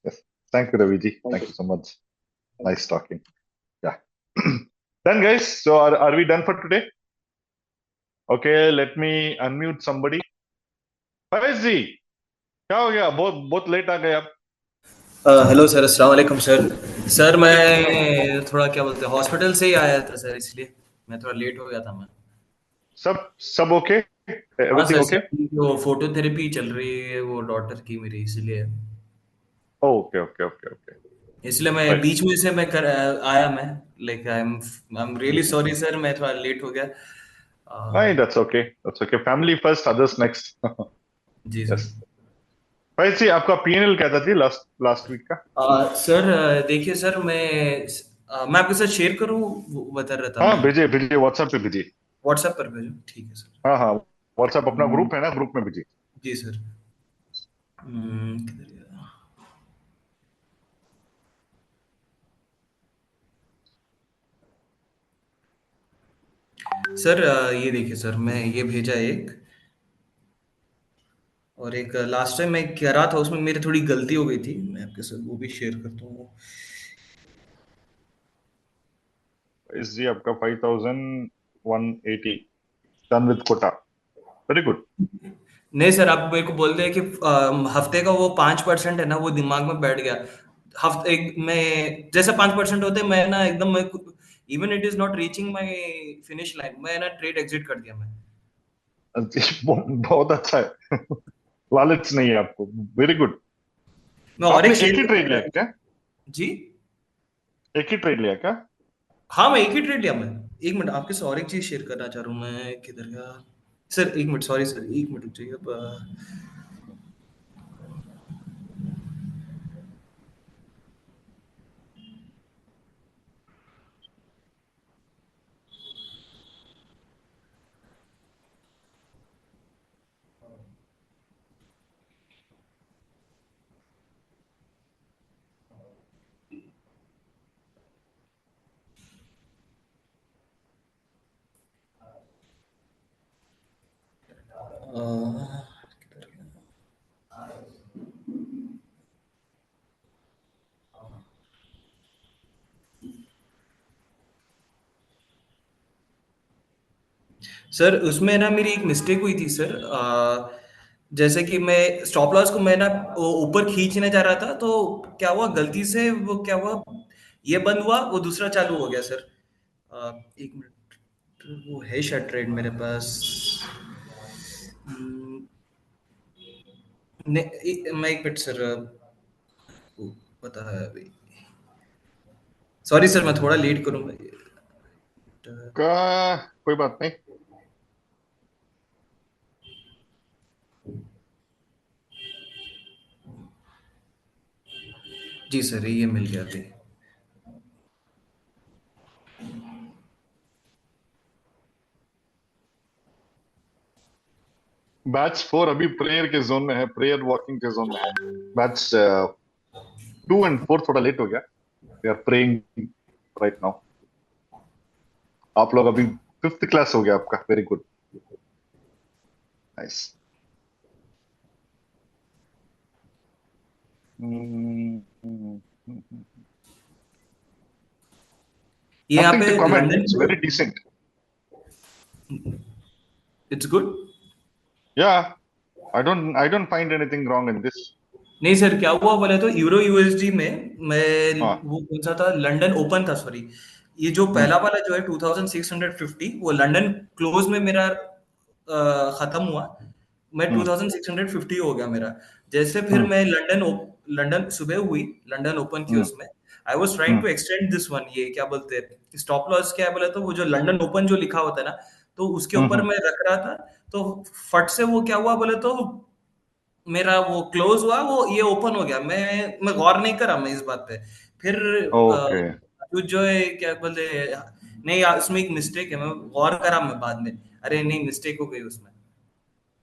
Yes. Thank you, Raviji. Thank you so much. Nice talking. Yeah. Done, guys. So are we done for today? Okay, let me unmute somebody. Faiz जी, क्या हो गया? बहुत late आ गए आप. Hello sir, अस्सलाम वालेकुम sir मैं थोड़ा क्या बोलते हैं हॉस्पिटल से ही आया था सर, इसलिए मैं थोड़ा लेट हो गया था. मैं सब ओके? हाँ एवरीथिंग सर, ओके? वो फोटोथेरेपी चल रही है वो डॉटर की मेरी, इसलिए ओके. इसलिए मैं बीच में से आया मैं, like I am really sorry sir, मैं थोड़ा लेट हो गया. नहीं, that's okay. Family first, others next. Ji Yes. भाई जी, आपका पीएनएल क्या था जी लास्ट वीक का? सर देखिए सर, मैं आपके साथ शेयर करूं, वो बता रहा था. हाँ, भेजिए व्हाट्सएप पे भेजिए. व्हाट्सएप पर भेजो, ठीक है सर. हाँ, व्हाट्सएप अपना ग्रुप है ना, ग्रुप में भेजिए. जी सर. किधर गया? सर ये देखिए सर, मैं ये भेजा एक, और एक लास्ट टाइम मैं कह रहा था उसमें मेरी थोड़ी गलती हो गई थी, मैं आपके साथ वो भी शेयर करता हूँ. इस जी आपका 5180 डन विद कोटा. Very good. नहीं सर, आप मेरे को बोलते हैं कि हफ्ते का वो 5% है ना, वो दिमाग में बैठ गया. हफ्ते में जैसे 5% होते मैं ना एकदम, even it is not reaching my finish line, मैं ना ट्रेड एग्जिट कर दिया मैं. बहुत अच्छा है. लालच नहीं है आपको. Very good. और एक ही ट्रेड लिया क्या जी? एक ही ट्रेड लिया क्या? हाँ, मैं एक ही ट्रेड लिया. मैं एक मिनट आपके साथ और एक चीज शेयर करना चाह रहा हूँ. मैं किधर गया सर? एक मिनट, सॉरी सर, एक मिनट रुक जाइए. अब सर उसमें ना मेरी एक मिस्टेक हुई थी सर. जैसे कि मैं स्टॉप लॉस को मैं ना ऊपर खींचने जा रहा था, तो क्या हुआ गलती से, वो क्या हुआ, ये बंद हुआ, वो दूसरा चालू हो गया सर. एक मिनट, वो है शायद ट्रेड मेरे पास. मैं एक मिनट सर, पता है अभी. सॉरी सर, मैं थोड़ा लेट करूंगा. कोई बात नहीं. जी सर, ये मिल गया अभी. बैच 4 अभी प्रेयर के जोन में है, प्रेयर वॉकिंग के जोन में है. बैच 2 and 4 थोड़ा लेट हो गया. We are praying right now. आप लोग अभी 5th क्लास हो गया आपका. Very good. नाइस. ये यहाँ पे comment. It's very decent. It's good. Yeah, I don't find anything wrong in this. नहीं सर, क्या हुआ बोले तो यूरो यूएसडी में मैं वो कौन सा था, लंदन ओपन था सॉरी. ये जो पहला वाला जो है 2650, वो लंदन क्लोज में मेरा खत्म हुआ. मैं 2650 हो गया मेरा. जैसे फिर मैं लंदन सुबह हुई, लंदन ओपन की उसमें I was trying to extend this one. ये क्या बोलते हैं, स्टॉप लॉस क्या है बोले तो वो जो लंदन ओपन जो लिखा होता है ना, तो उसके ऊपर मैं रख रहा था, तो फट से वो क्या हुआ बोले तो मेरा वो क्लोज हुआ, वो ये ओपन हो गया, मैं गौर नहीं करा मैं इस बात पे। फिर ओके कुछ जो है क्या बोलते, नहीं यार इसमें एक मिस्टेक है, मैं गौर करा मैं बाद में, अरे नहीं मिस्टेक हो गई उसमें,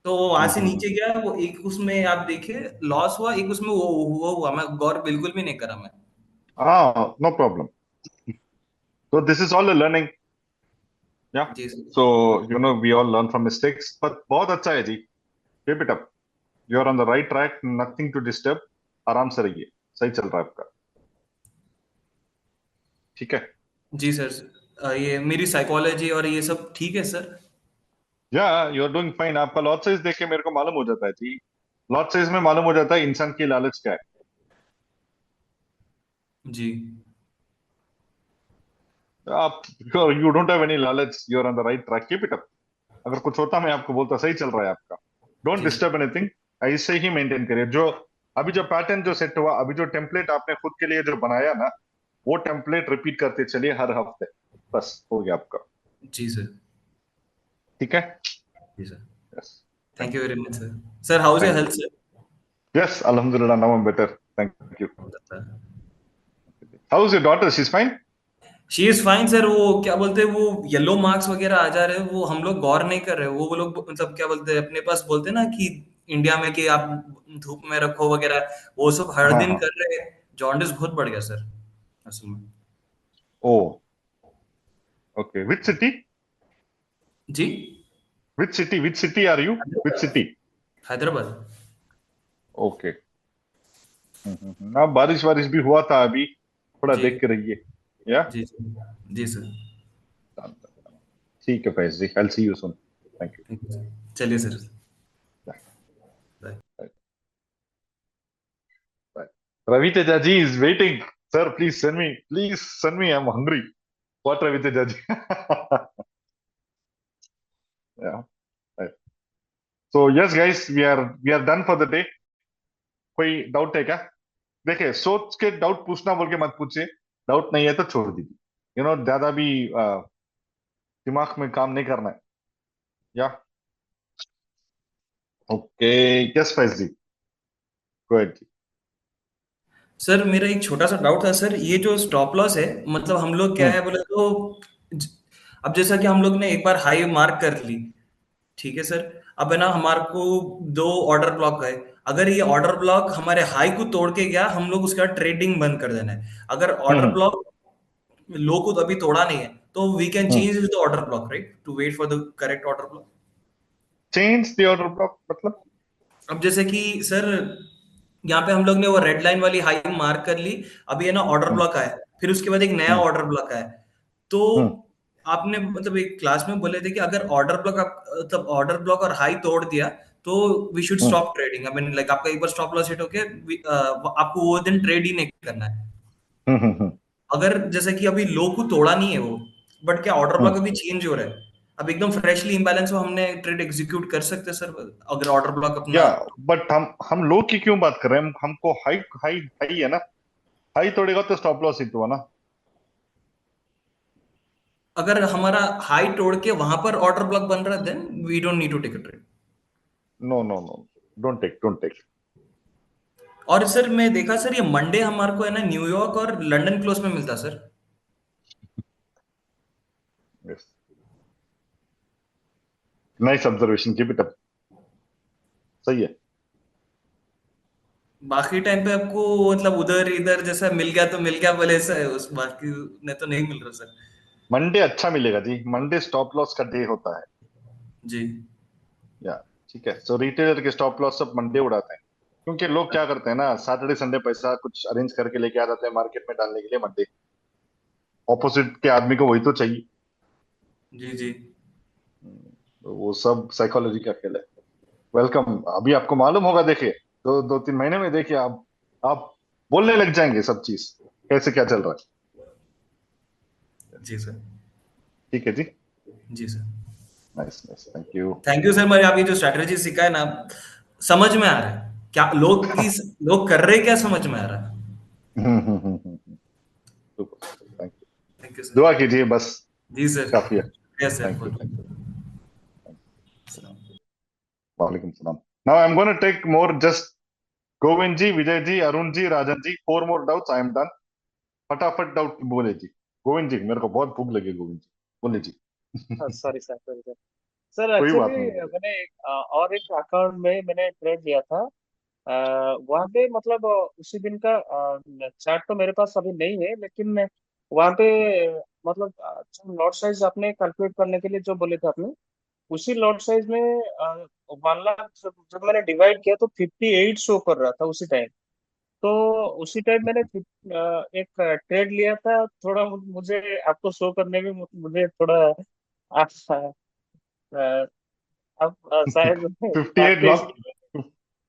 तो वो वहां से नीचे गया, वो एक उसमें आप देखे लॉस हुआ, एक उसमें वो हुआ, मैं गौर बिल्कुल भी नहीं करा मैं। No problem, so this is all a learning, yeah, जी सर। so you know we all learn from mistakes, but बहुत अच्छा है जी, keep it up, you are on the right track, nothing to disturb, आराम से रहिए, सही चल रहा है आपका, ठीक है। जी सर, ये मेरी साइकोलॉजी और ये सब ठीक है सर। या यू आर डूइंग फाइन, आपका लॉट साइज देख के मेरे को मालूम हो जाता है जी, लॉट साइज में मालूम हो जाता है इंसान की लालच क्या है। जी आप यू डोंट हैव एनी लालच, you are on the right track, keep it up. अगर कुछ होता मैं आपको बोलता सही चल रहा है आपका, डोंट डिस्टर्ब एनीथिंग, ऐसे ही मेंटेन करिए। जो अभी जो पैटर्न जो सेट हुआ, अभी जो टेम्पलेट आपने खुद के लिए जो बनाया ना, वो टेम्पलेट रिपीट करते चलिए हर हफ्ते, बस हो गया आपका। जी सर। ठीक है जी sir, yes, thank you very much sir. Sir how is your health sir? Yes अल्हम्दुलिल्लाह, now I am better, thank you. How is your daughter, she is fine? She is fine sir. वो क्या बोलते हैं, वो yellow marks वगैरह आ जा रहे हैं, वो हम लोग गौर नहीं कर रहे, वो लोग मतलब क्या बोलते हैं अपने पास बोलते हैं ना कि इंडिया में कि आप धूप में रखो वगैरह, वो सब हर हाँ दिन हाँ, कर रहे हैं। जॉन्डिस बहुत बढ़ गया सर असल में। Oh okay, which city? जी Which city are you? Which city? Hyderabad. Okay, अब बारिश वारिश भी हुआ था अभी, थोड़ा जी देख के रहिए, या जी जी सर। ठीक है Faiz ji, I'll see you soon, thank you, चलिए sir, bye bye. bye. Ravi Teja ji is waiting, sir, please send me, I'm hungry. What Ravi Teja ji? Yeah, right. So yes guys, we are done for the day. कोई doubt है क्या? देखिए, सोच के doubt पूछना बोल के मत पूछिए, डाउट नहीं है तो छोड़ दीजिए, यू नो ज्यादा भी दिमाग में काम नहीं करना है, या ओके, यस फैज जी, गो अहेड जी। सर मेरा एक छोटा सा डाउट था सर, ये जो स्टॉप लॉस है, मतलब हम लोग क्या है बोले तो ज- अब जैसा कि हम लोग ने एक बार हाई मार्क कर ली, ठीक है सर, अब है ना हमारे को 2 ऑर्डर ब्लॉक है, अगर ये ऑर्डर ब्लॉक हमारे हाई को तोड़ के गया, हम लोग उसका ट्रेडिंग बंद कर देना है। अगर ऑर्डर ब्लॉक लो को तो अभी तोड़ा नहीं है, तो we can change the order block right, to wait for the correct order block. Change the order block मतलब? अब जैसे कि सर यहाँ पे हम लोग ने वो रेड लाइन वाली हाई मार्क कर ली, अभी है ना ऑर्डर ब्लॉक आया, फिर उसके बाद एक नया ऑर्डर ब्लॉक आया, तो आपने मतलब एक क्लास में बोले थे कि अगर ऑर्डर ब्लॉक आप मतलब ऑर्डर ब्लॉक और हाई तोड़ दिया तो we should stop trading. I mean like आपका एक बार स्टॉप लॉस हिट होके आपको वो दिन ट्रेड ही नहीं करना है। अगर जैसे कि अभी लो को तोड़ा नहीं है वो, बट क्या ऑर्डर ब्लॉक अभी चेंज हो रहा है, अब एकदम फ्रेशली इम्बैलेंस हो, हमने ट्रेड एग्जीक्यूट कर सकते हैं सर अगर ऑर्डर ब्लॉक या अपना। बट हम लो की क्यों बात कर रहे हैं, हमको हाई हाई हाई है ना, हाई तोड़ेगा तो स्टॉप लॉस हिट हुआ ना। अगर हमारा हाई तोड़ के वहां पर ऑर्डर ब्लॉक बन रहा है then we don't need to take a trade. No no no, don't take. और सर मैं देखा सर ये मंडे हमारे को है ना न्यूयॉर्क और लंदन क्लोज में मिलता sir. Yes, nice observation, keep it up, सही है। बाकी टाइम पे आपको मतलब उधर इधर जैसा मिल गया तो मिल गया बोले ऐसा है, उस बाकी ने तो नहीं मिल रहा सर। मंडे अच्छा मिलेगा जी, मंडे स्टॉप लॉस का डे होता है, जी या ठीक है। सो रिटेलर के स्टॉप लॉस सब मंडे उड़ाते हैं, क्योंकि लोग क्या करते हैं ना, सैटरडे संडे पैसा कुछ अरेंज करके लेके आ जाते हैं मार्केट में डालने के लिए मंडे, ऑपोजिट के आदमी को वही तो चाहिए। जी जी तो वो सब साइकोलॉजी का खेल है। वेलकम, अभी आपको मालूम होगा, देखिए 2-3 महीने में देखिए आप बोलने लग जाएंगे सब चीज कैसे क्या चल रहा है। जी सर। ठीक है जी, जी sir, nice nice, thank you sir. मैं आप ये जो स्ट्रेटेजी सिखाए ना समझ में आ रहा है, क्या लोग कर रहे हैं क्या समझ में आ रहा है। Thank you, thank you sir. दुआ कीजिए बस, जी सर। काफी है। Yes sir. थैंक यू, वालेकुम सलाम। Now I'm going to take more. Just Govind ji, Vijay ji, Arun ji, Rajan ji. 4 more doubts. I am done. फटाफट डाउट बोले जी. गोविंद जी, मेरे को बहुत भूख लगी. गोविंद जी बोले जी. सॉरी सर सर कोई बात एक्चुअली नहीं. मैंने और एक अकाउंट में मैंने ट्रेड लिया था. वहां पे मतलब उसी दिन का चार्ट तो मेरे पास अभी नहीं है, लेकिन वहां पे मतलब जो लॉट साइज आपने कैलकुलेट करने के लिए जो बोले थे आपने, उसी लॉट साइज में 1 लाख जब मैंने डिवाइड किया तो 58 शो कर रहा था उसी टाइम. तो उसी टाइम मैंने एक ट्रेड लिया था. थोड़ा मुझे आपको शो करने में मुझे थोड़ा आप अब शायद 58 लॉट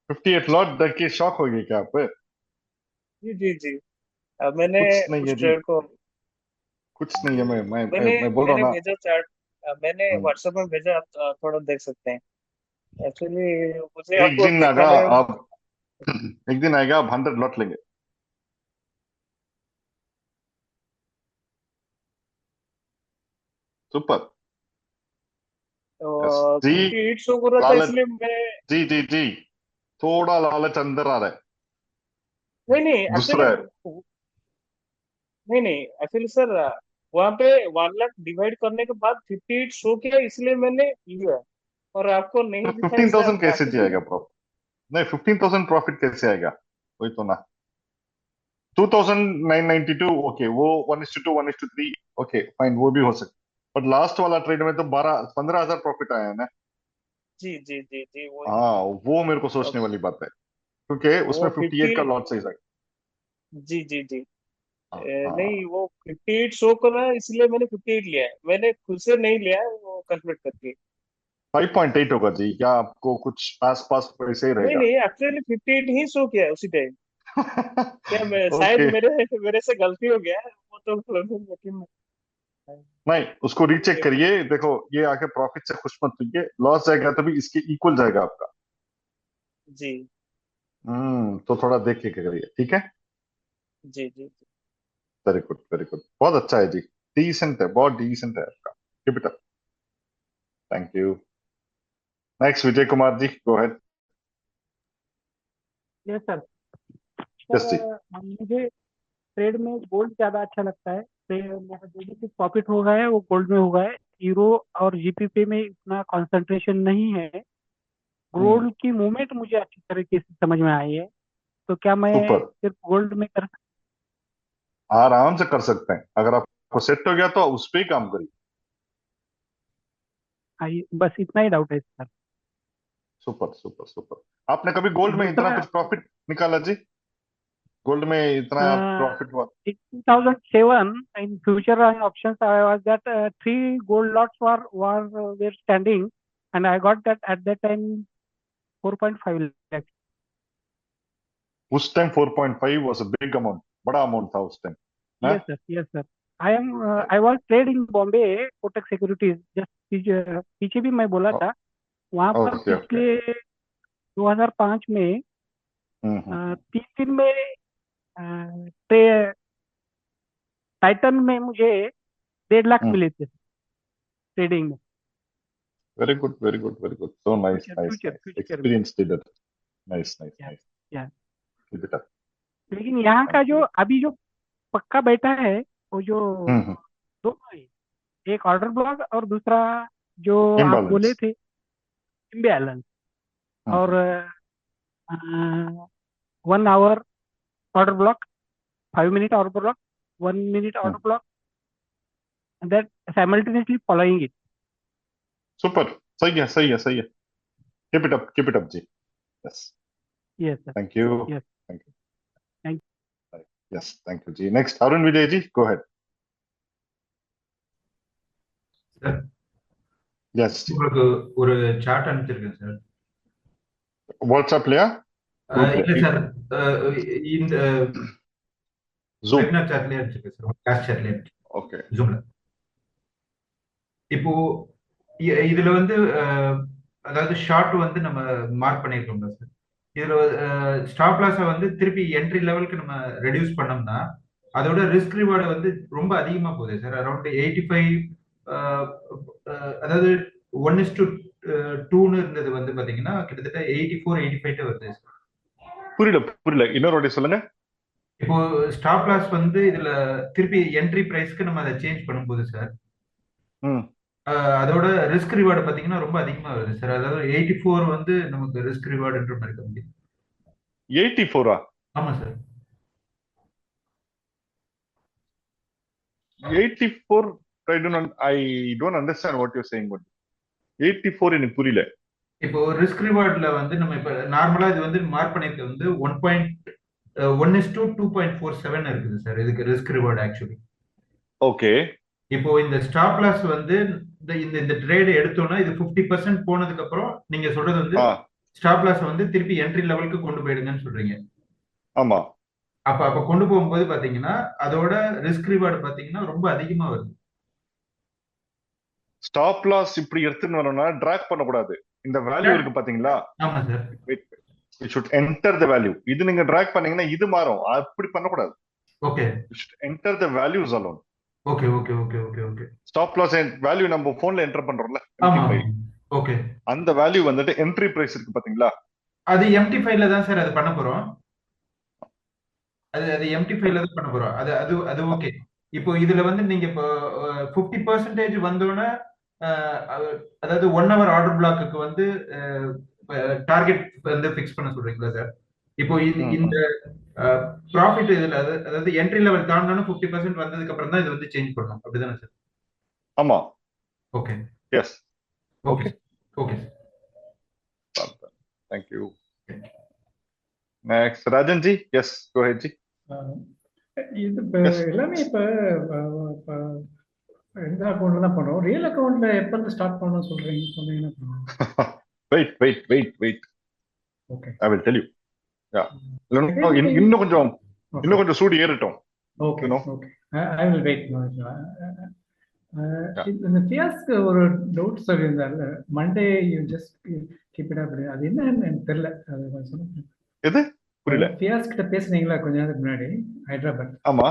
58 लॉट देख के शॉक हो गए क्या आप? जी जी जी. मैंने कुछ नहीं है उस जी, ट्रेड को कुछ नहीं है. मैंने मैं बोल रहा मैंने हूँ ना. भेजा चार्ट. मैंने व्हाट्सएप में भेजा. आप थोड़ा देख सकते हैं. एक्चुअली मुझे एक आपको दिन आएगा दिखाने आप, एक दिन आएगा आप 100 लॉट लेंगे. सुपर. जी 58 शो कर रहा था, लालच. इसलिए मैं जी जी जी, थोड़ा लालच अंदर आ रहा है. नहीं एक्चुअली दूसरा है. नहीं एक्चुअली सर वहां पे 1 लाख डिवाइड करने के बाद 58 शो किया, इसलिए मैंने लिया. और आपको नहीं तो दिखा इसलिए 15,000 आप कैसे वापस जाएगा प्रॉफिट? नहीं, 15,000 प्रॉफिट कैसे आएगा? वही तो ना. 2,992. ओके, वो 1:2 1:3. ओके फाइन, वो भी हो सकता. बट लास्ट वाला ट्रेड में तो 15,000 प्रॉफिट आया है ना. जी जी जी जी वो हाँ, वो मेरे को सोचने वाली बात है, क्योंकि वो उसमें 58 का 50. लॉट साइज है. जी जी जी. हाँ नहीं, हाँ. वो 58 शो कर रहा है, इसलिए मैंने 58 लिया है. मैंने खुद से नहीं लिया है वो कैलकुलेट करके. 5.8 होगा जी. क्या आपको कुछ आस पास वैसे ही रहेगा? नहीं एक्चुअली 58 ही शो किया है उसी टाइम. क्या मैं शायद ओके. मेरे मेरे से गलती हो गया है वो तो, लेकिन नहीं, उसको रीचेक करिए. देखो, ये आके प्रॉफिट से खुश मत होइए. लॉस जाएगा तभी इसके इक्वल जाएगा आपका. जी तो थोड़ा देख के करिए, ठीक है. जी जी. Very good, very good. बहुत अच्छा है जी. डिसेंट है, बहुत डिसेंट है आपका. Keep it up. Thank you. Next Vijay Kumar ji, go ahead. Yes sir. Yes जी. सर मुझे ट्रेड में गोल्ड ज्यादा अच्छा लगता है. मेरा जो भी प्रॉफिट हो गया है वो गोल्ड में हो गया है. यूरो और जीपीपी में इतना कंसंट्रेशन नहीं है. गोल्ड की मूवमेंट मुझे अच्छी तरीके से समझ में आई है. तो क्या मैं सुपर. सिर्फ गोल्ड में कर आराम से कर सकते हैं. अगर आपको सेट हो गया तो उस पर ही काम करिए. बस इतना ही डाउट है सर. Super super super. आपने कभी गोल्ड में इतना दूसरा कुछ प्रॉफिट निकाला जी? गोल्ड में इतना प्रॉफिट हुआ? in 2007 in future and options I was that 3 gold lots were standing, and I got that at that time 4.5 lakhs. उस time 4.5 was a big amount. बड़ा अमाउंट था उस time. Yes sir, yes sir. I was trade in Bombay Kotak Securities. just पीछे भी मैं बोला था. वहां पर ओके ओके. पिछले 2005 में 3 दिन में टाइटन में मुझे 1.5 लाख मिले थे ट्रेडिंग में. Very good, very good, very good. So nice, nice, future experience trader. Nice nice nice. Yeah. Keep it up. लेकिन यहाँ का जो अभी जो पक्का बैठा है वो जो दोनों है, एक ऑर्डर ब्लॉक और दूसरा जो आप बोले थे इम्बैलेंस. और 1 hour order block, 5 minute order block, 1 minute order block, that simultaneously following it. Super. सही है, सही है, सही है. कीप इट अप जी. Yes. Yes sir. Thank you. Yes. Thank you. Thank yes, thank you जी. Next Arun Vijay ji, go ahead. Sir yes जी. உங்களுக்கு ஒரு சார்ட் அனுப்பிச்சிருக்கேன் சார். வாட்ஸ்அப்லயா? இல்ல சார், இந்த Zoom வெபினார் சாட்லயே அனுப்பிச்சிருக்கேன் சார். கிளாஸ் சாட்லயே. ஓகே. ஜூம்ல. இப்போ இதுல வந்து அதாவது ஷார்ட் வந்து நம்ம மார்க் பண்ணிருக்கோம்ல சார். இதுல ஸ்டாப் லாஸை வந்து திருப்பி என்ட்ரி லெவலுக்கு நம்ம ரெடியூஸ் பண்ணோம்னா அதோட ரிஸ்க் ரிவார்டு வந்து ரொம்ப அதிகமா போகுது சார். அரௌண்ட் 85, அதாவது 1:2 2ன்னு இருந்தது வந்து பாத்தீங்கன்னா கிட்டத்தட்ட 84-85 வருது. புரியல புரியல, இன்னொரு வாட்டி சொல்லுங்க. இப்போ ஸ்டாப் லாஸ் வந்து இதுல திருப்பி என்ட்ரி பிரைஸ்க்கு நம்ம அதை சேஞ்ச் பண்ணும்போது சார், அதோட ரிஸ்க் ரிவார்டு பாத்தீங்கன்னா ரொம்ப அதிகமா வருது சார். அதாவது 84 வந்து நமக்கு ரிஸ்க் ரிவார்டுன்ற மாதிரி கம்மி. 84? ஆமா sir. 84? I don't understand what you're saying. 84 எனக்கு புரியல. இப்போ ரிஸ்க் ரிவார்ட்ல வந்து நம்ம இப்ப நார்மலா இது வந்து மார்க் பண்ணிருக்கிறது வந்து 1:2.47 இருக்குது சார் இதுக்கு ரிஸ்க் ரிவார்டு ஆக்சுவலி. ஓகே. இப்போ இந்த ஸ்டாப் லாஸ் வந்து இந்த ட்ரேட் எடுத்தோம்னா இது 50% போனதுக்கு அப்புறம் நீங்க சொல்றது வந்து ஸ்டாப் லாஸ் வந்து திருப்பி என்ட்ரி லெவலுக்கு கொண்டு போயிடுங்கன்னு சொல்றீங்க. ஆமா. அப்ப கொண்டு போகும்போது பாத்தீங்கன்னா அதோட ரிஸ்க் ரிவார்டு பாத்தீங்கன்னா ரொம்ப அதிகமா வருது. ஸ்டாப் லாஸ் இப்படி எடுத்துன்னு வரணும்னா டிராக் பண்ணக்கூடாது. இந்த வேல்யூ இருக்கு பாத்தீங்களா? ஆமா sir. You should enter the value. இது நீங்க டிராக் பண்ணீங்கன்னா இது மாறும். அப்படி பண்ணக்கூடாது. Okay. You should enter the values alone. Okay okay okay okay okay. Stop loss value நம்ம போன்ல என்டர் பண்றோம்ல. ஆமா. ஓகே. அந்த வேல்யூ வந்துட்டு என்ட்ரி பிரைஸ் இருக்கு பாத்தீங்களா? அது எம்டி ஃபைல்ல தான் சார் அது பண்ண போறோம். அது எம்டி ஃபைல்ல தான் பண்ண போறோம். அது ஓகே. இப்போ இதுல வந்து நீங்க இப்போ 50% வந்தோடனே அதாவது 1 hour ஆர்டர் பிளாக்குக்கு வந்து டார்கெட் வந்து ஃபிக்ஸ் பண்ண சொல்றீங்களா சார்? இப்போ இந்த ப்ராஃபிட் இதுல அதாவது என்ட்ரி லெவல் தாண்டனே 50% வந்ததுக்கு அப்புறம் தான் இது வந்து சேஞ்ச் பண்ணணும். அப்படிதானே சார்? ஆமா. Okay. Yes. Okay. Okay. Thank you. Next, Rajan ji. Yes, go ahead ji. இது எல்லாமே இப்ப இந்த அக்கௌண்ட்ல தான் பண்ணுவோம். ரியல் அக்கௌண்ட்ல எப்ப இருந்து ஸ்டார்ட் பண்ணணும் சொன்னீங்கன்னா Wait. ஓகே. I will tell you. Yeah. இன்னும் கொஞ்சம் சூடு ஏறட்டும். Okay. Okay. I will wait. இந்த ஃபியாஸ்க்கு ஒரு டவுட் சொல்லியிருந்தால Monday you just keep it up, அது என்னன்னு எனக்கு தெரியல. அது சொல்லுங்க. எது புரியல? ஃபியாஸ் கிட்ட பேசுனீங்களா கொஞ்ச நேரத்துக்கு முன்னாடி ஹைதராபாத்? ஆமா.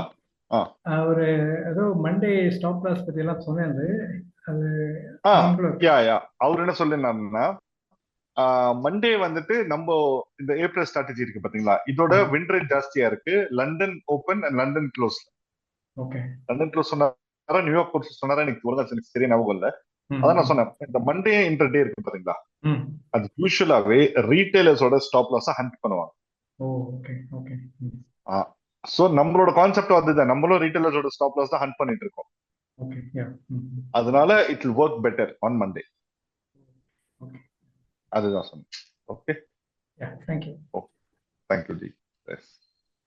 ஒரு ஏதோ மண்டே ஸ்டாப் லாஸ் பத்தி எல்லாம் சொன்னது. அது அவர் என்ன சொல்லிருந்தாருன்னா மண்டே வந்துட்டு நம்ம இந்த ஏப்ரல் ஸ்ட்ராட்டஜி இருக்கு பாத்தீங்களா, இதோட வின் ரேட் ஜாஸ்தியா இருக்கு. London open and London close. Okay. London close சொன்னாரா நியூயார்க் க்ளோஸ் சொன்னாரா எனக்கு எனக்கு சரியா ஞாபகம் இல்ல. அதான் நான் சொன்னேன், இந்த மண்டே இன்டர் டே இருக்கு பாத்தீங்களா, அது யூசுவலாவே ரீட்டைலர்ஸோட ஸ்டாப் லாஸ் ஹண்ட் பண்ணுவாங்க. சோ நம்மளோட கான்செப்ட் அதுதான், நம்மளும் ரீட்டைலர்ஸோட ஸ்டாப் லாஸ் தான் ஹண்ட் பண்ணிட்டு இருக்கோம். அதனால it will work better on Monday. அதுதான் சொன்னேன். ஓகே. தேங்க்யூ ஜி.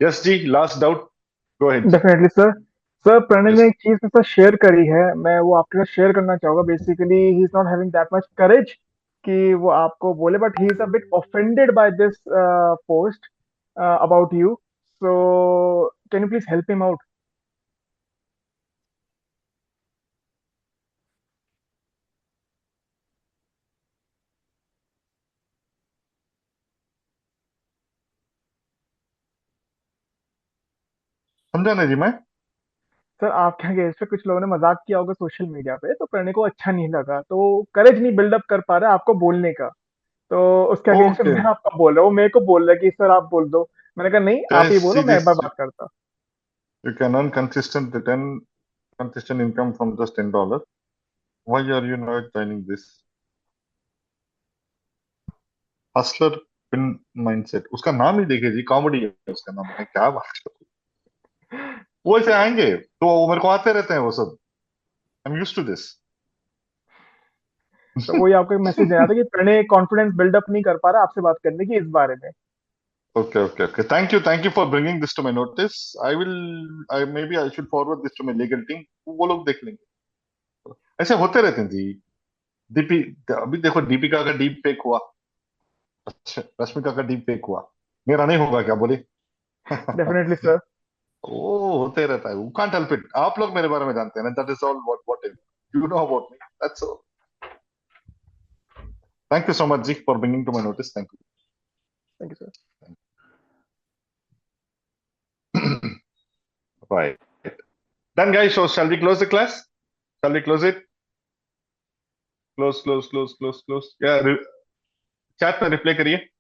எஸ் ஜி, last doubt, go ahead. Definitely sir. Pranay ने एक चीज तो शेयर करी है, मैं वो आपके साथ शेयर करना चाहूंगा। Basically he is not having that much करेज कि वो आपको बोले, but he is a bit offended by this post about you. So can you please help him out? समझा नहीं जी मैं। सर आपके अगेंस्ट पे कुछ लोगों ने मजाक किया होगा सोशल मीडिया पे, तो प्रणय को अच्छा नहीं लगा, तो करेज नहीं बिल्डअप कर पा रहा आपको बोलने का, तो उसके अगेंस्ट मैं आपका बोल रहा हूँ। मेरे को बोल रहा है कि सर आप बोल दो, मैंने कहा नहीं आप ही बोलो, मैं एक बार बात करता। You can earn consistent return, consistent income from just $10. Why are you not joining this? Hustler Pin Mindset, उसका नाम ही देखिए जी, कॉमेडी है उसका नाम। है क्या बात कर, वो ऐसे आएंगे तो मेरे को आते रहते हैं वो सब। I'm used to this. तो वही आपको एक मैसेज देना था कि प्रणय कॉन्फिडेंस बिल्डअप नहीं कर पा रहा आपसे बात करने की इस बारे में। Okay. Thank you for bringing this to my notice. Maybe I should forward this to my legal team. वो लोग देख लेंगे। ऐसे होते रहते हैं जी। अभी देखो दीपिका का डीप फेक हुआ, रश्मिका का डीप फेक हुआ, मेरा नहीं होगा क्या बोले? Definitely sir. ओ होते रहता है, you can't help it। आप लोग मेरे बारे में जानते हैं ना, that is all what you know about me, that's all। Thank you so much जी for bringing to my notice। Thank you sir। Right, done guys, so shall we close the class? Shall we close it? Close या chat में reply करिए.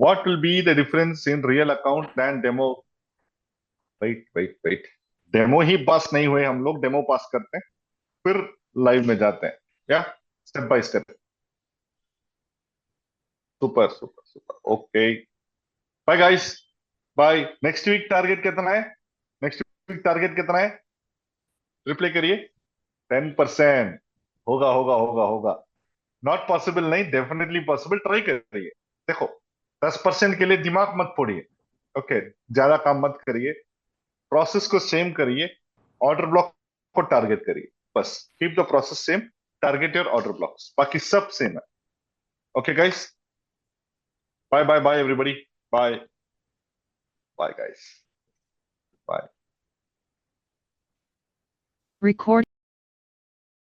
What will be the difference in real account and demo? Wait. Demo ही पास नहीं हुए हम लोग, demo पास करते हैं फिर लाइव में जाते हैं. या step by step. Super. Okay, bye guys, bye. Next week target कितना है? रिप्लाई करिए. 10%. होगा. नॉट पॉसिबल नहीं, डेफिनेटली पॉसिबल. ट्राई करिए. देखो 10% के लिए दिमाग मत फोड़िए. ओके, ज्यादा काम मत करिए. प्रोसेस को सेम करिए. ऑर्डर ब्लॉक को टारगेट करिए. बस keep the process same. Target your order blocks. बाकी सब सेम है. Okay guys, bye everybody. Bye guys. Bye. Record